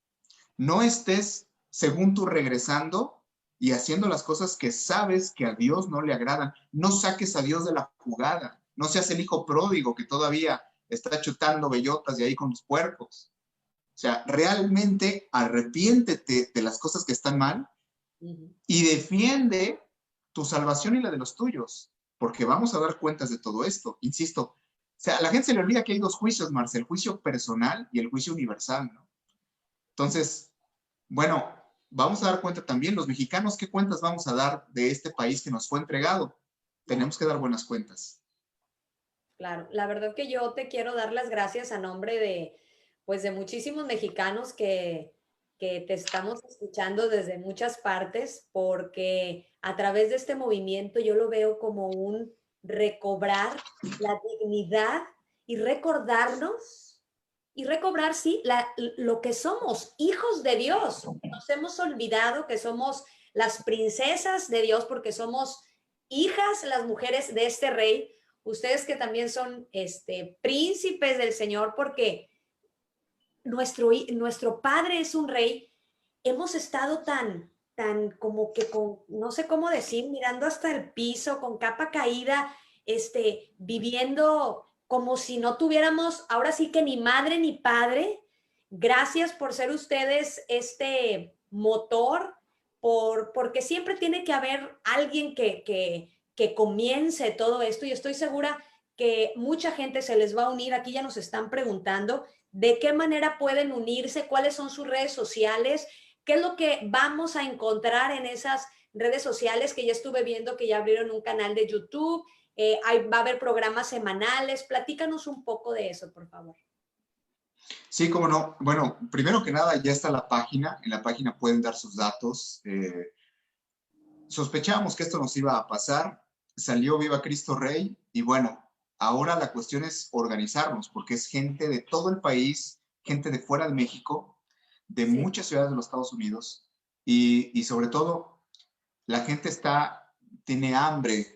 No estés, según tú, regresando y haciendo las cosas que sabes que a Dios no le agradan. No saques a Dios de la jugada. No seas el hijo pródigo que todavía está chutando bellotas de ahí con los puercos. O sea, realmente arrepiéntete de las cosas que están mal y defiende tu salvación y la de los tuyos, porque vamos a dar cuentas de todo esto. Insisto, o sea, a la gente se le olvida que hay dos juicios, Marce, el juicio personal y el juicio universal, ¿no? Entonces, bueno, vamos a dar cuenta también, los mexicanos, ¿qué cuentas vamos a dar de este país que nos fue entregado? Tenemos que dar buenas cuentas. Claro, la verdad que yo te quiero dar las gracias a nombre de, pues, de muchísimos mexicanos que te estamos escuchando desde muchas partes, porque a través de este movimiento yo lo veo como un recobrar la dignidad y recordarnos y recobrar, sí, lo que somos, hijos de Dios. Nos hemos olvidado que somos las princesas de Dios porque somos hijas, las mujeres de este rey. Ustedes que también son príncipes del Señor, porque nuestro Padre es un rey. Hemos estado tan como que con, no sé cómo decir, mirando hasta el piso, con capa caída, viviendo como si no tuviéramos, ahora sí que ni madre ni padre. Gracias por ser ustedes este motor, porque siempre tiene que haber alguien que comience todo esto, y estoy segura que mucha gente se les va a unir. Aquí ya nos están preguntando de qué manera pueden unirse, cuáles son sus redes sociales, qué es lo que vamos a encontrar en esas redes sociales, que ya estuve viendo que ya abrieron un canal de YouTube, va a haber programas semanales. Platícanos un poco de eso, por favor. Sí, cómo no. Bueno, primero que nada, ya está la página. En la página pueden dar sus datos. Sospechábamos que esto nos iba a pasar. Salió Viva Cristo Rey. Y bueno, ahora la cuestión es organizarnos, porque es gente de todo el país, gente de fuera de México, de muchas ciudades de los Estados Unidos. Y sobre todo, la gente tiene hambre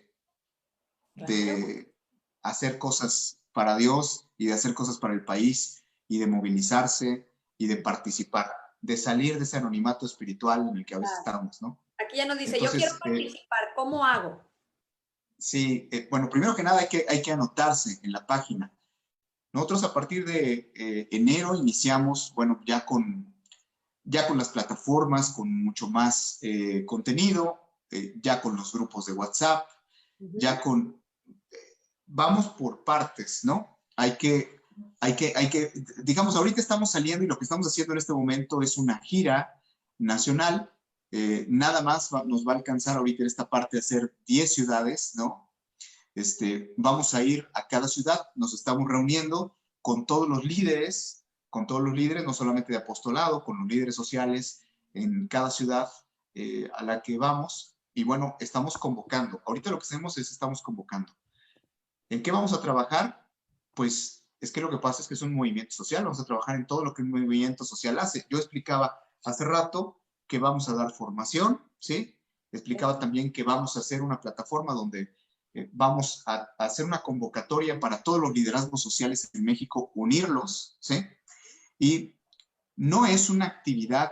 de hacer cosas para Dios y de hacer cosas para el país y de movilizarse y de participar, de salir de ese anonimato espiritual en el que a veces estamos, ¿no? Aquí ya nos dice, entonces, yo quiero participar, ¿cómo hago? Sí, bueno, primero que nada hay que anotarse en la página. Nosotros a partir de enero iniciamos, bueno, ya con las plataformas, con mucho más contenido, ya con los grupos de WhatsApp, ya con... vamos por partes, ¿no? Hay que, digamos, ahorita estamos saliendo y lo que estamos haciendo en este momento es una gira nacional. Nada más nos va a alcanzar ahorita en esta parte a hacer 10 ciudades, ¿no? Vamos a ir a cada ciudad, nos estamos reuniendo con todos los líderes, no solamente de apostolado, con los líderes sociales en cada ciudad a la que vamos. Y bueno, estamos convocando. Ahorita lo que hacemos es estamos convocando. ¿En qué vamos a trabajar? Pues es que lo que pasa es que es un movimiento social, vamos a trabajar en todo lo que un movimiento social hace. Yo explicaba hace rato que vamos a dar formación, ¿sí? Explicaba también que vamos a hacer una plataforma donde vamos a hacer una convocatoria para todos los liderazgos sociales en México, unirlos, ¿sí? Y no es una actividad,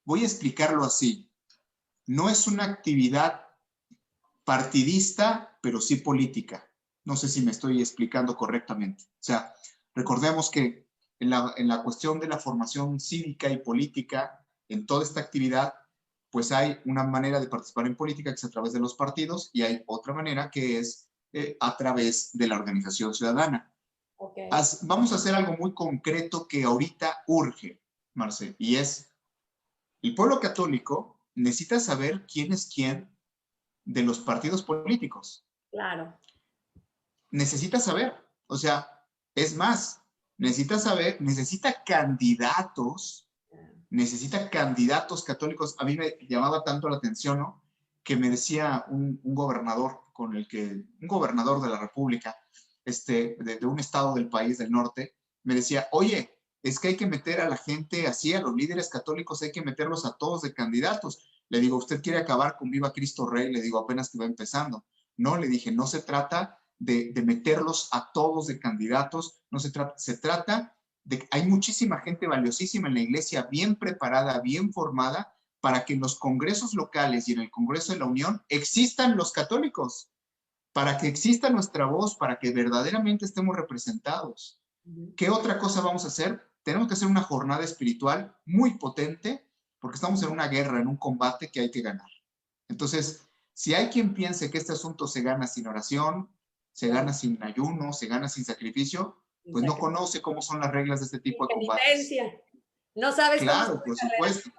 voy a explicarlo así, no es una actividad partidista, pero sí política. No sé si me estoy explicando correctamente. O sea, recordemos que en la cuestión de la formación cívica y política, en toda esta actividad, pues hay una manera de participar en política que es a través de los partidos y hay otra manera que es a través de la organización ciudadana. Okay. Vamos a hacer algo muy concreto que ahorita urge, Marce, y es el pueblo católico necesita saber quién es quién de los partidos políticos. Claro. Necesita saber, o sea, es más, necesita saber, necesita candidatos católicos. A mí me llamaba tanto la atención, ¿no? Que me decía un gobernador un gobernador de la República, de un estado del país del norte, me decía, oye, es que hay que meter a la gente así, a los líderes católicos, hay que meterlos a todos de candidatos. Le digo, ¿usted quiere acabar con Viva Cristo Rey? Le digo, apenas que va empezando. No, le dije, no se trata de meterlos a todos de candidatos, no se trata de que hay muchísima gente valiosísima en la iglesia, bien preparada, bien formada, para que en los congresos locales y en el Congreso de la Unión existan los católicos, para que exista nuestra voz, para que verdaderamente estemos representados. ¿Qué otra cosa vamos a hacer? Tenemos que hacer una jornada espiritual muy potente, porque estamos en una guerra, en un combate que hay que ganar. Entonces, si hay quien piense que este asunto se gana sin oración, se gana sin ayuno, se gana sin sacrificio, pues no conoce cómo son las reglas de este tipo de combates. No sabes claro, por supuesto.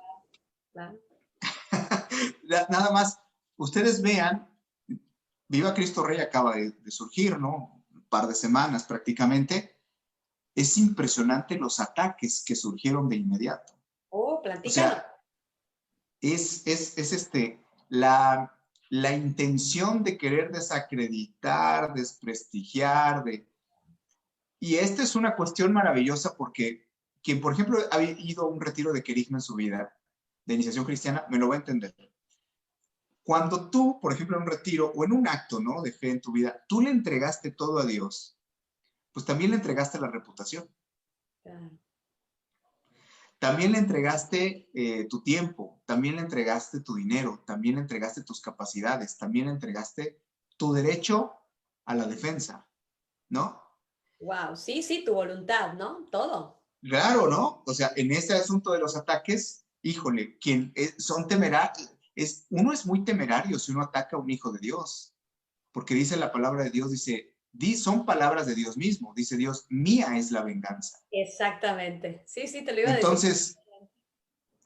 Claro. Nada más, ustedes vean, Viva Cristo Rey acaba de surgir, ¿no? Un par de semanas prácticamente. Es impresionante los ataques que surgieron de inmediato. Oh, platícanos. O sea, es la intención de querer desacreditar, desprestigiar, y esta es una cuestión maravillosa porque quien, por ejemplo, ha ido a un retiro de querigma en su vida, de iniciación cristiana, me lo va a entender. Cuando tú, por ejemplo, en un retiro o en un acto, ¿no?, de fe en tu vida, tú le entregaste todo a Dios, pues también le entregaste la reputación. Claro. También le entregaste tu tiempo, también le entregaste tu dinero, también le entregaste tus capacidades, también le entregaste tu derecho a la defensa, ¿no? Wow, sí, tu voluntad, ¿no? Todo. Claro, ¿no? O sea, en este asunto de los ataques, híjole, son temerarios, uno es muy temerario si uno ataca a un hijo de Dios, porque dice la palabra de Dios, son palabras de Dios mismo, dice Dios, mía es la venganza. Exactamente, sí, te lo iba a decir. Entonces,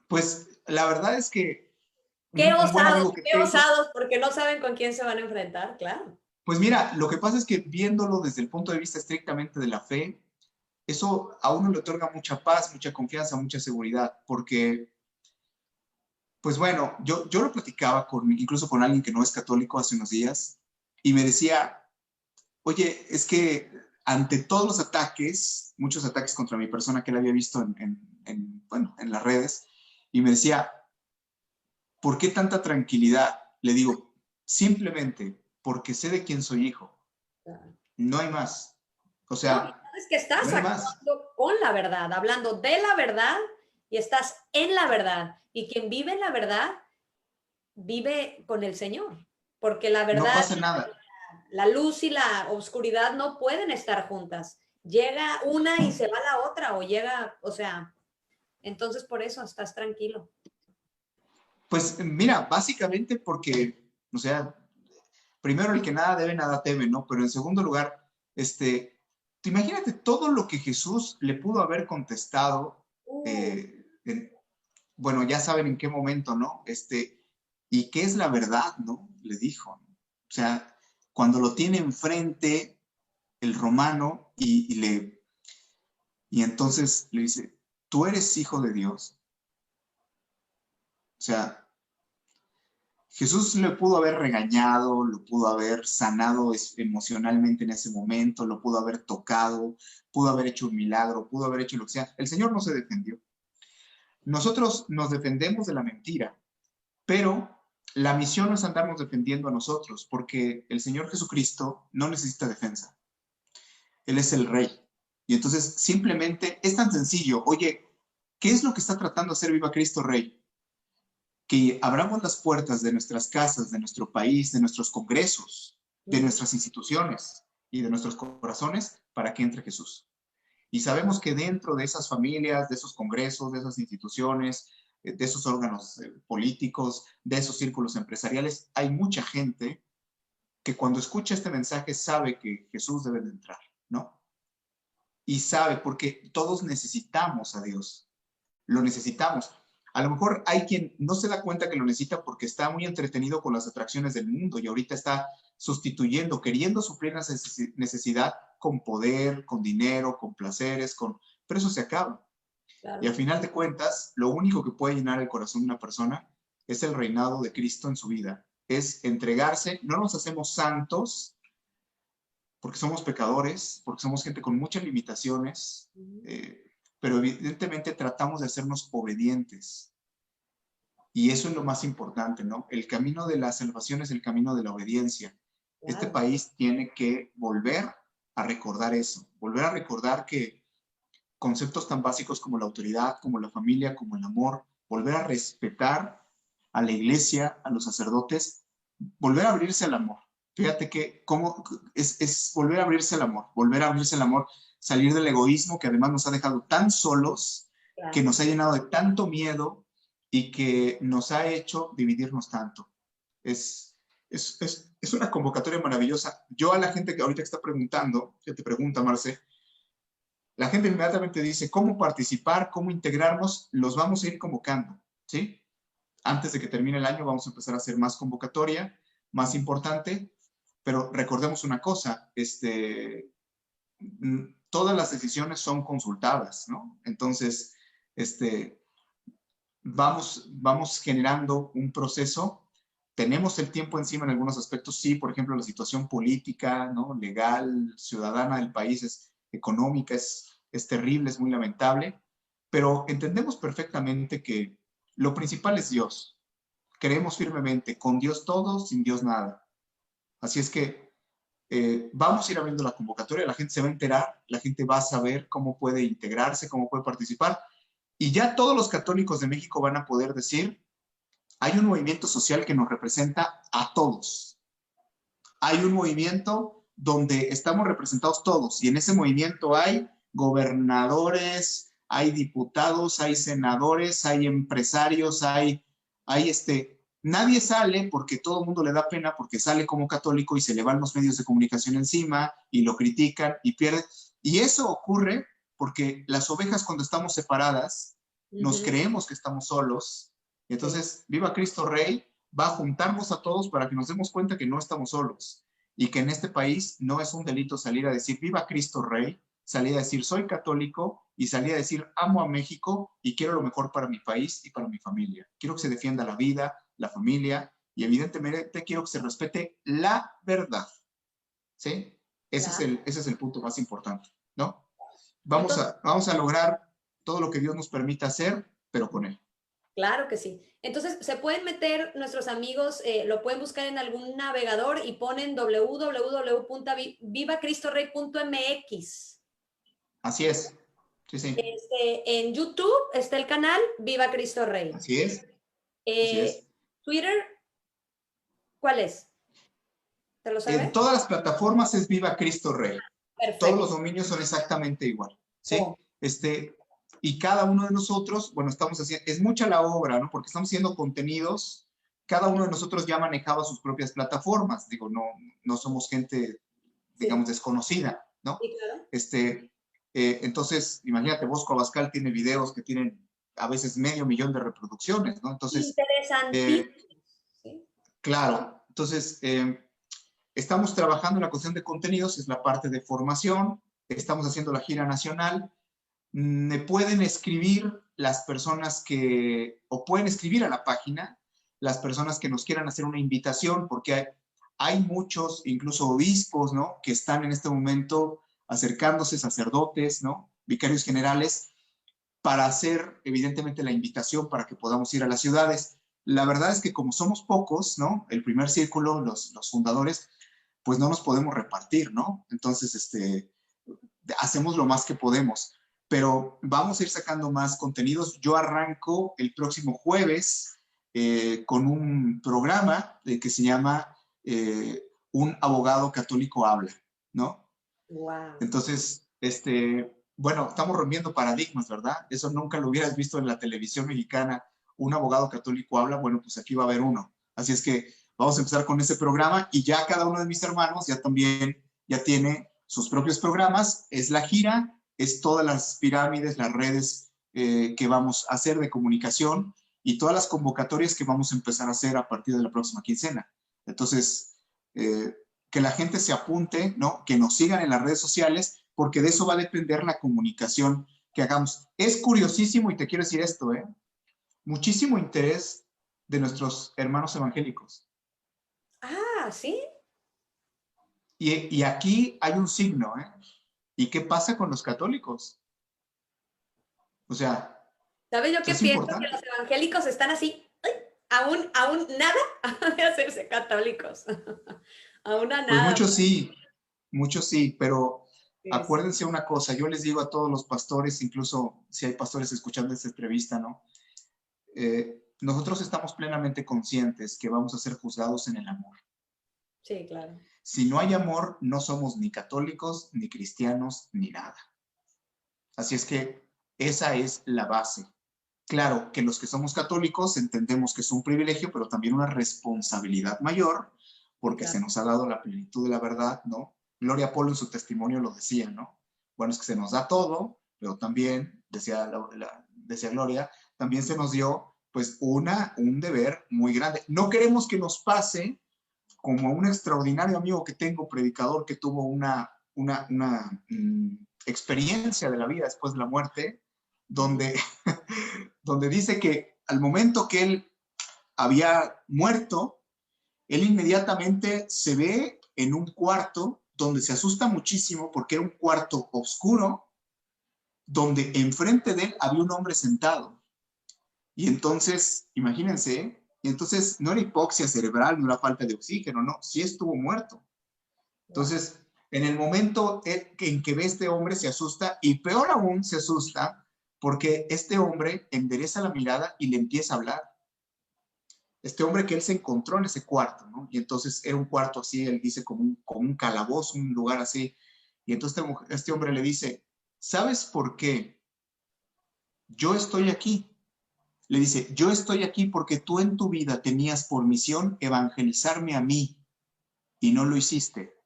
pues la verdad es que qué osados, porque no saben con quién se van a enfrentar, claro. Pues mira, lo que pasa es que viéndolo desde el punto de vista estrictamente de la fe, eso a uno le otorga mucha paz, mucha confianza, mucha seguridad, porque, pues bueno, yo lo platicaba incluso con alguien que no es católico hace unos días, y me decía, oye, es que ante todos los ataques, muchos ataques contra mi persona que él había visto en las redes, y me decía, ¿por qué tanta tranquilidad? Le digo, simplemente porque sé de quién soy hijo. No hay más. O sea, no, es que estás no actuando con la verdad, hablando de la verdad y estás en la verdad. Y quien vive en la verdad, vive con el Señor. Porque la verdad, no pasa nada. La luz y la oscuridad no pueden estar juntas. Llega una y se va la otra, o sea, entonces por eso estás tranquilo. Pues mira, básicamente porque, o sea, primero el que nada debe, nada teme, ¿no? Pero en segundo lugar, imagínate todo lo que Jesús le pudo haber contestado, bueno, ya saben en qué momento, ¿no? ¿Y qué es la verdad, no? Le dijo, ¿no? O sea, cuando lo tiene enfrente el romano y entonces le dice, ¿tú eres hijo de Dios? O sea, Jesús le pudo haber regañado, lo pudo haber sanado emocionalmente en ese momento, lo pudo haber tocado, pudo haber hecho un milagro, pudo haber hecho lo que sea. El Señor no se defendió. Nosotros nos defendemos de la mentira, pero la misión no es andarnos defendiendo a nosotros, porque el Señor Jesucristo no necesita defensa. Él es el Rey. Y entonces simplemente es tan sencillo. Oye, ¿qué es lo que está tratando de hacer Viva Cristo Rey? Que abramos las puertas de nuestras casas, de nuestro país, de nuestros congresos, de nuestras instituciones y de nuestros corazones para que entre Jesús. Y sabemos que dentro de esas familias, de esos congresos, de esas instituciones, de esos órganos políticos, de esos círculos empresariales, hay mucha gente que cuando escucha este mensaje sabe que Jesús debe de entrar, ¿no? Y sabe, porque todos necesitamos a Dios, lo necesitamos. A lo mejor hay quien no se da cuenta que lo necesita porque está muy entretenido con las atracciones del mundo y ahorita está sustituyendo, queriendo suplir esa necesidad con poder, con dinero, con placeres, pero eso se acaba. Claro. Y al final de cuentas, lo único que puede llenar el corazón de una persona es el reinado de Cristo en su vida. Es entregarse, no nos hacemos santos porque somos pecadores, porque somos gente con muchas limitaciones, pero evidentemente tratamos de hacernos obedientes. Y eso es lo más importante, ¿no? El camino de la salvación es el camino de la obediencia. Claro. Este país tiene que volver a recordar eso, volver a recordar que conceptos tan básicos como la autoridad, como la familia, como el amor, volver a respetar a la iglesia, a los sacerdotes, volver a abrirse al amor. Fíjate que cómo es volver a abrirse al amor, salir del egoísmo que además nos ha dejado tan solos, claro, que nos ha llenado de tanto miedo y que nos ha hecho dividirnos tanto. Es una convocatoria maravillosa. Yo a la gente que ahorita está preguntando, que te pregunta, Marce, la gente inmediatamente dice, ¿cómo participar? ¿Cómo integrarnos? Los vamos a ir convocando, ¿sí? Antes de que termine el año vamos a empezar a hacer más convocatoria, más importante, pero recordemos una cosa, todas las decisiones son consultadas, ¿no? Entonces, vamos generando un proceso. Tenemos el tiempo encima en algunos aspectos, sí, por ejemplo, la situación política, ¿no? Legal, ciudadana del país, económica, es terrible, es muy lamentable, pero entendemos perfectamente que lo principal es Dios. Creemos firmemente, con Dios todo, sin Dios nada. Así es que vamos a ir abriendo la convocatoria, la gente se va a enterar, la gente va a saber cómo puede integrarse, cómo puede participar, y ya todos los católicos de México van a poder decir, hay un movimiento social que nos representa a todos. Hay un movimiento donde estamos representados todos, y en ese movimiento hay gobernadores, hay diputados, hay senadores, hay empresarios, nadie sale porque todo el mundo le da pena porque sale como católico y se le van los medios de comunicación encima y lo critican y pierde. Y eso ocurre porque las ovejas cuando estamos separadas nos creemos que estamos solos. Y entonces, Viva Cristo Rey va a juntarnos a todos para que nos demos cuenta que no estamos solos y que en este país no es un delito salir a decir Viva Cristo Rey, salir a decir soy católico y salir a decir amo a México y quiero lo mejor para mi país y para mi familia. Quiero que se defienda la vida, la familia, y evidentemente quiero que se respete la verdad, ¿sí? Ese es el punto más importante, ¿no? Vamos a lograr todo lo que Dios nos permita hacer, pero con Él. Claro que sí. Entonces, se pueden meter nuestros amigos, lo pueden buscar en algún navegador y ponen www.vivacristorrey.mx. Así es. Sí, sí. En YouTube está el canal Viva Cristo Rey. Así es. Así es. Twitter, ¿cuál es? ¿Te lo sabes? En todas las plataformas es Viva Cristo Rey. Perfecto. Todos los dominios son exactamente igual, ¿sí? Oh. Y cada uno de nosotros, bueno, estamos haciendo, es mucha la obra, ¿no? Porque estamos haciendo contenidos, cada uno de nosotros ya manejaba sus propias plataformas, digo, no somos gente, digamos, desconocida, ¿no? Sí, claro. Entonces, imagínate, Bosco Abascal tiene videos que tienen a veces 500,000 de reproducciones, ¿no? Entonces, interesante. ¿sí? Claro, entonces, estamos trabajando en la cuestión de contenidos, es la parte de formación, estamos haciendo la gira nacional. Me pueden escribir las personas o pueden escribir a la página. las personas que nos quieran hacer una invitación, porque hay muchos, incluso obispos, ¿no?, que están en este momento acercándose, sacerdotes, ¿no?, vicarios generales, para hacer evidentemente la invitación para que podamos ir a las ciudades. La verdad es que como somos pocos, ¿no?, el primer círculo, los fundadores, pues no nos podemos repartir, ¿no? Entonces, hacemos lo más que podemos, pero vamos a ir sacando más contenidos. Yo arranco el próximo jueves con un programa que se llama Un abogado católico habla, ¿no? Wow. Entonces, bueno, estamos rompiendo paradigmas, ¿verdad? Eso nunca lo hubieras visto en la televisión mexicana. Un abogado católico habla, bueno, pues aquí va a haber uno. Así es que vamos a empezar con ese programa y ya cada uno de mis hermanos ya tiene sus propios programas. Es la gira, es todas las pirámides, las redes que vamos a hacer de comunicación y todas las convocatorias que vamos a empezar a hacer a partir de la próxima quincena. Entonces, que la gente se apunte, ¿no?, que nos sigan en las redes sociales, porque de eso va a depender la comunicación que hagamos. Es curiosísimo, y te quiero decir esto, muchísimo interés de nuestros hermanos evangélicos. Ah, ¿sí? Y aquí hay un signo, ¿Y qué pasa con los católicos? O sea, ¿Sabes yo qué es pienso? Que importante. los evangélicos están así, aún nada de hacerse católicos. Aún a Pues nada. muchos sí, pero Sí, sí. acuérdense una cosa, yo les digo a todos los pastores, incluso si hay pastores escuchando esta entrevista, ¿no? Nosotros estamos plenamente conscientes que vamos a ser juzgados en el amor. Sí, claro. Si no hay amor, no somos ni católicos, ni cristianos, ni nada. Así es que esa es la base. Claro que los que somos católicos entendemos que es un privilegio, pero también una responsabilidad mayor, Sí, porque claro. se nos ha dado la plenitud de la verdad, ¿no? Gloria Polo en su testimonio lo decía, ¿no? Bueno, es que se nos da todo, pero también, decía Gloria, también se nos dio, pues, un deber muy grande. No queremos que nos pase como a un extraordinario amigo que tengo, predicador, que tuvo una experiencia de la vida después de la muerte, donde, donde dice que al momento que él había muerto, él inmediatamente se ve en un cuarto donde se asusta muchísimo porque era un cuarto oscuro, donde enfrente de él había un hombre sentado. Y entonces, imagínense, y entonces no era hipoxia cerebral, no era falta de oxígeno, no, sí estuvo muerto. Entonces, en el momento en que ve a este hombre se asusta, y peor aún se asusta porque este hombre endereza la mirada y le empieza a hablar. Este hombre que él se encontró en ese cuarto, ¿no? Y entonces era un cuarto así, él dice como un calabozo, un lugar así. Y entonces este hombre le dice, ¿sabes por qué yo estoy aquí? Le dice, yo estoy aquí porque tú en tu vida tenías por misión evangelizarme a mí y no lo hiciste.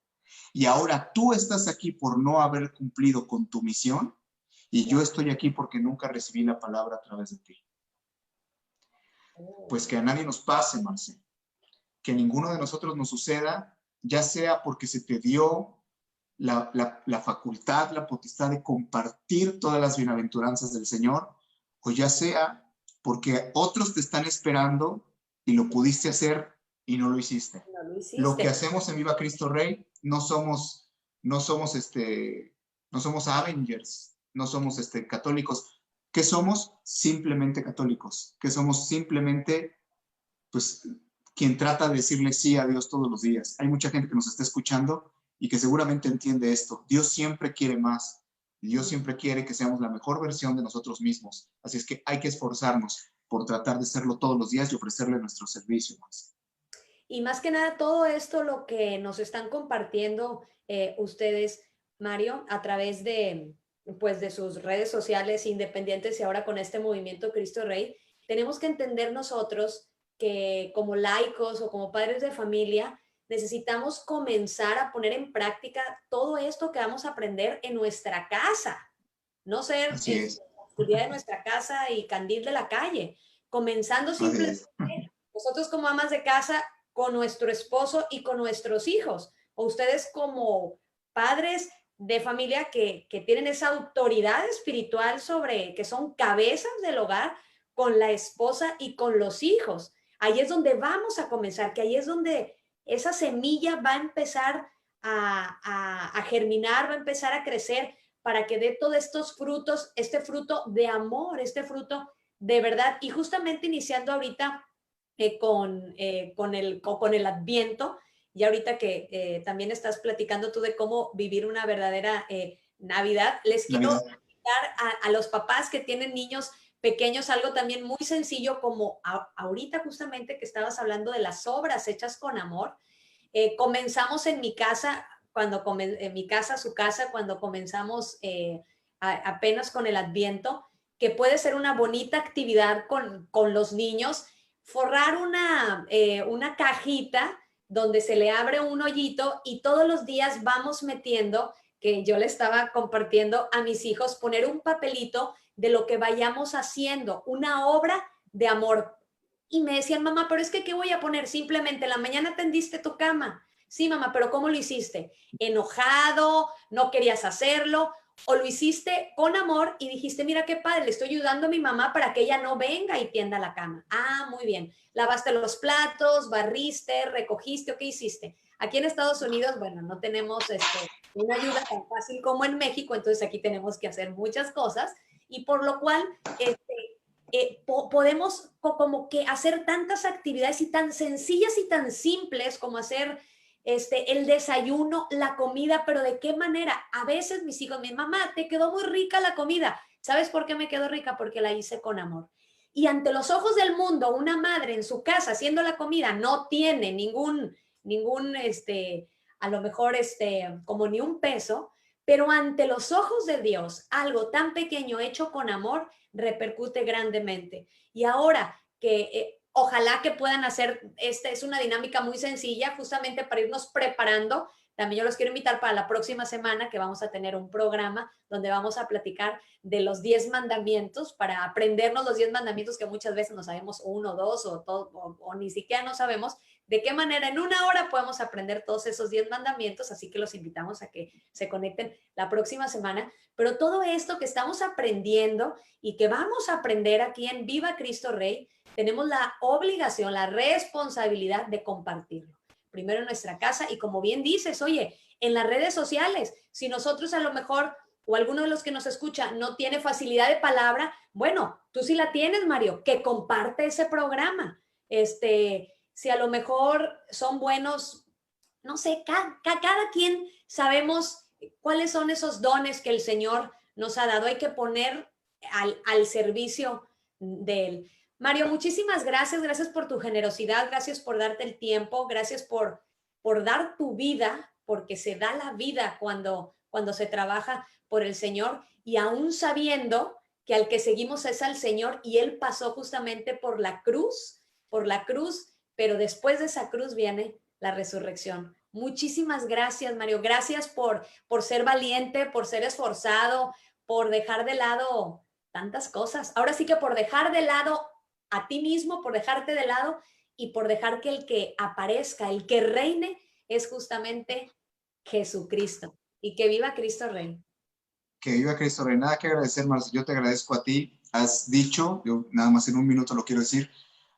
Y ahora tú estás aquí por no haber cumplido con tu misión y yo estoy aquí porque nunca recibí la palabra a través de ti. Pues que a nadie nos pase, Marce, que a ninguno de nosotros nos suceda, ya sea porque se te dio la facultad, la potestad de compartir todas las bienaventuranzas del Señor, o ya sea porque otros te están esperando y lo pudiste hacer y no lo hiciste. No lo hiciste. Lo que hacemos en Viva Cristo Rey no somos Avengers, no somos católicos. ¿Qué somos? Simplemente católicos. Que somos simplemente, pues, quien trata de decirle sí a Dios todos los días. Hay mucha gente que nos está escuchando y que seguramente entiende esto. Dios siempre quiere más. Dios siempre quiere que seamos la mejor versión de nosotros mismos. Así es que hay que esforzarnos por tratar de serlo todos los días y ofrecerle nuestro servicio más. Y más que nada, todo esto lo que nos están compartiendo ustedes, Mario, a través pues, de sus redes sociales independientes y ahora con este movimiento Cristo Rey, tenemos que entender nosotros que como laicos o como padres de familia, necesitamos comenzar a poner en práctica todo esto que vamos a aprender en nuestra casa, no ser oscuridad de nuestra casa y candil de la calle, comenzando simplemente nosotros como amas de casa con nuestro esposo y con nuestros hijos, o ustedes como padres de familia que tienen esa autoridad espiritual sobre, que son cabezas del hogar, con la esposa y con los hijos. ahí es donde vamos a comenzar, que ahí es donde esa semilla va a empezar a germinar, va a empezar a crecer para que dé todos estos frutos, este fruto de amor, este fruto de verdad. Y justamente iniciando ahorita con el Adviento, y ahorita que también estás platicando tú de cómo vivir una verdadera Navidad, les quiero invitar a los papás que tienen niños pequeños algo también muy sencillo como ahorita justamente que estabas hablando de las obras hechas con amor. Comenzamos en mi casa, en mi casa, su casa, cuando comenzamos apenas con el Adviento, que puede ser una bonita actividad con los niños, forrar una cajita donde se le abre un hoyito y todos los días vamos metiendo, que yo le estaba compartiendo a mis hijos, poner un papelito de lo que vayamos haciendo, una obra de amor. Y me decían, mamá, pero es que ¿qué voy a poner? Simplemente, en la mañana tendiste tu cama. Sí, mamá, pero ¿cómo lo hiciste? ¿Enojado? ¿No querías hacerlo? ¿O lo hiciste con amor y dijiste, mira qué padre, le estoy ayudando a mi mamá para que ella no venga y tienda la cama? Ah, muy bien. Lavaste los platos, barriste, recogiste, ¿o qué hiciste? Aquí en Estados Unidos, bueno, no tenemos una ayuda tan fácil como en México, entonces aquí tenemos que hacer muchas cosas y por lo cual podemos como que hacer tantas actividades y tan sencillas y tan simples como hacer el desayuno, la comida, pero ¿de qué manera? A veces mis hijos, mi mamá, te quedó muy rica la comida. ¿Sabes por qué me quedó rica? Porque la hice con amor. Y ante los ojos del mundo, una madre en su casa haciendo la comida no tiene ningún a lo mejor como ni un peso, pero ante los ojos de Dios, algo tan pequeño hecho con amor repercute grandemente. Y ahora que ojalá que puedan hacer, es una dinámica muy sencilla, justamente para irnos preparando. También yo los quiero invitar para la próxima semana que vamos a tener un programa donde vamos a platicar de los 10 mandamientos para aprendernos los 10 mandamientos que muchas veces no sabemos uno, dos o ni siquiera no sabemos. De qué manera en una hora podemos aprender todos esos 10 mandamientos, así que los invitamos a que se conecten la próxima semana. Pero todo esto que estamos aprendiendo y que vamos a aprender aquí en Viva Cristo Rey, tenemos la obligación, la responsabilidad de compartirlo. Primero en nuestra casa y como bien dices, oye, en las redes sociales, si nosotros a lo mejor o alguno de los que nos escucha no tiene facilidad de palabra, bueno, tú sí la tienes, Mario, que comparte ese programa. Si a lo mejor son buenos, no sé, cada quien sabemos cuáles son esos dones que el Señor nos ha dado. Hay que poner al servicio de Él. Mario, muchísimas gracias. Gracias por tu generosidad. Gracias por darte el tiempo. Gracias por dar tu vida, porque se da la vida cuando se trabaja por el Señor y aún sabiendo que al que seguimos es al Señor y Él pasó justamente por la cruz, pero después de esa cruz viene la resurrección. Muchísimas gracias, Mario. Gracias por ser valiente, por ser esforzado, por dejar de lado tantas cosas. Ahora sí que por dejar de lado a ti mismo, por dejarte de lado y por dejar que el que aparezca, el que reine, es justamente Jesucristo. Y que viva Cristo Rey. Que viva Cristo Rey. Nada que agradecer, Marce. Yo te agradezco a ti. Has dicho, yo nada más en un minuto lo quiero decir,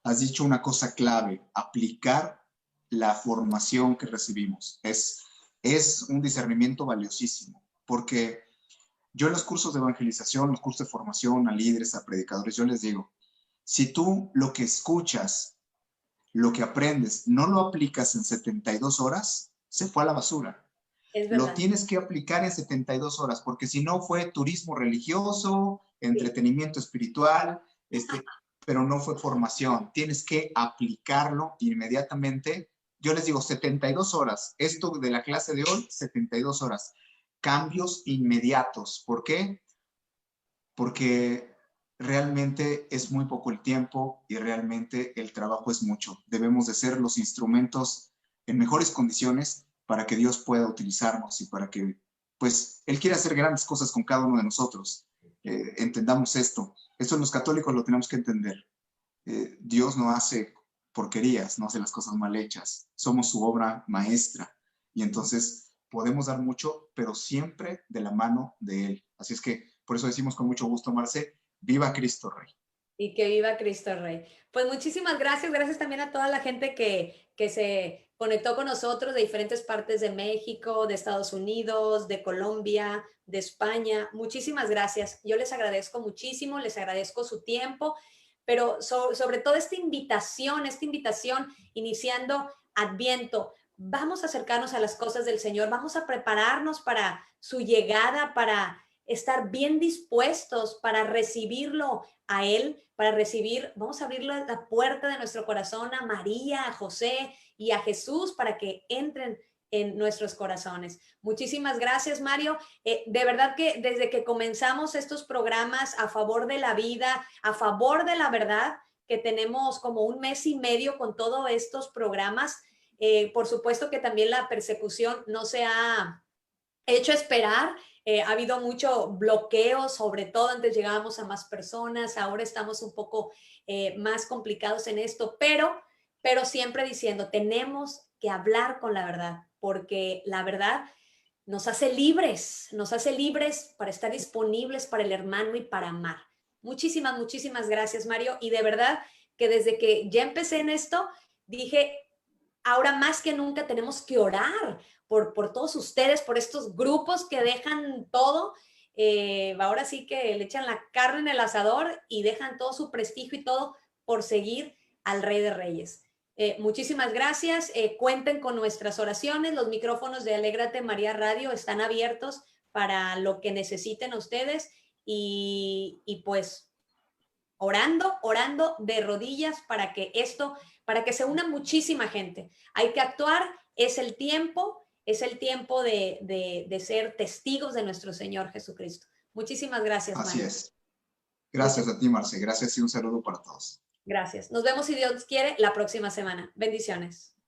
has dicho una cosa clave, aplicar la formación que recibimos. Es un discernimiento valiosísimo, porque yo en los cursos de evangelización, los cursos de formación a líderes, a predicadores, yo les digo, si tú lo que escuchas, lo que aprendes, no lo aplicas en 72 horas, se fue a la basura. Lo tienes que aplicar en 72 horas, porque si no fue turismo religioso, entretenimiento espiritual, pero no fue formación. Tienes que aplicarlo inmediatamente. Yo les digo 72 horas. Esto de la clase de hoy, 72 horas. Cambios inmediatos. ¿Por qué? Porque realmente es muy poco el tiempo y realmente el trabajo es mucho. Debemos de ser los instrumentos en mejores condiciones para que Dios pueda utilizarnos y para que, pues, Él quiere hacer grandes cosas con cada uno de nosotros. Entendamos esto. Esto los católicos lo tenemos que entender. Dios no hace porquerías, no hace las cosas mal hechas. Somos su obra maestra. Y entonces podemos dar mucho, pero siempre de la mano de Él. Así es que, por eso decimos con mucho gusto, Marce, viva Cristo Rey. Y que viva Cristo Rey. Pues muchísimas gracias. Gracias también a toda la gente que se conectó con nosotros de diferentes partes de México, de Estados Unidos, de Colombia, de España. Muchísimas gracias. Yo les agradezco muchísimo, les agradezco su tiempo, pero sobre todo esta invitación iniciando Adviento. Vamos a acercarnos a las cosas del Señor, vamos a prepararnos para su llegada, para estar bien dispuestos para recibirlo a Él, para recibir, vamos a abrirle la puerta de nuestro corazón a María, a José y a Jesús para que entren en nuestros corazones. Muchísimas gracias, Mario. De verdad que desde que comenzamos estos programas a favor de la vida, a favor de la verdad, que tenemos como 1 mes y medio con todos estos programas, por supuesto que también la persecución no se ha hecho esperar. Ha habido mucho bloqueo, sobre todo antes llegábamos a más personas, ahora estamos un poco más complicados en esto, pero siempre diciendo, tenemos que hablar con la verdad, porque la verdad nos hace libres para estar disponibles para el hermano y para amar. Muchísimas gracias, Mario, y de verdad que desde que ya empecé en esto, dije, ahora más que nunca tenemos que orar por todos ustedes, por estos grupos que dejan todo. Ahora sí que le echan la carne en el asador y dejan todo su prestigio y todo por seguir al Rey de Reyes. Muchísimas gracias. Cuenten con nuestras oraciones. Los micrófonos de Alégrate María Radio están abiertos para lo que necesiten ustedes y pues orando de rodillas para que se una muchísima gente. Hay que actuar, es el tiempo de ser testigos de nuestro Señor Jesucristo. Muchísimas gracias, Así Mario. es. Gracias a ti, Marce. Gracias y un saludo para todos. Gracias. Nos vemos, si Dios quiere, la próxima semana. Bendiciones.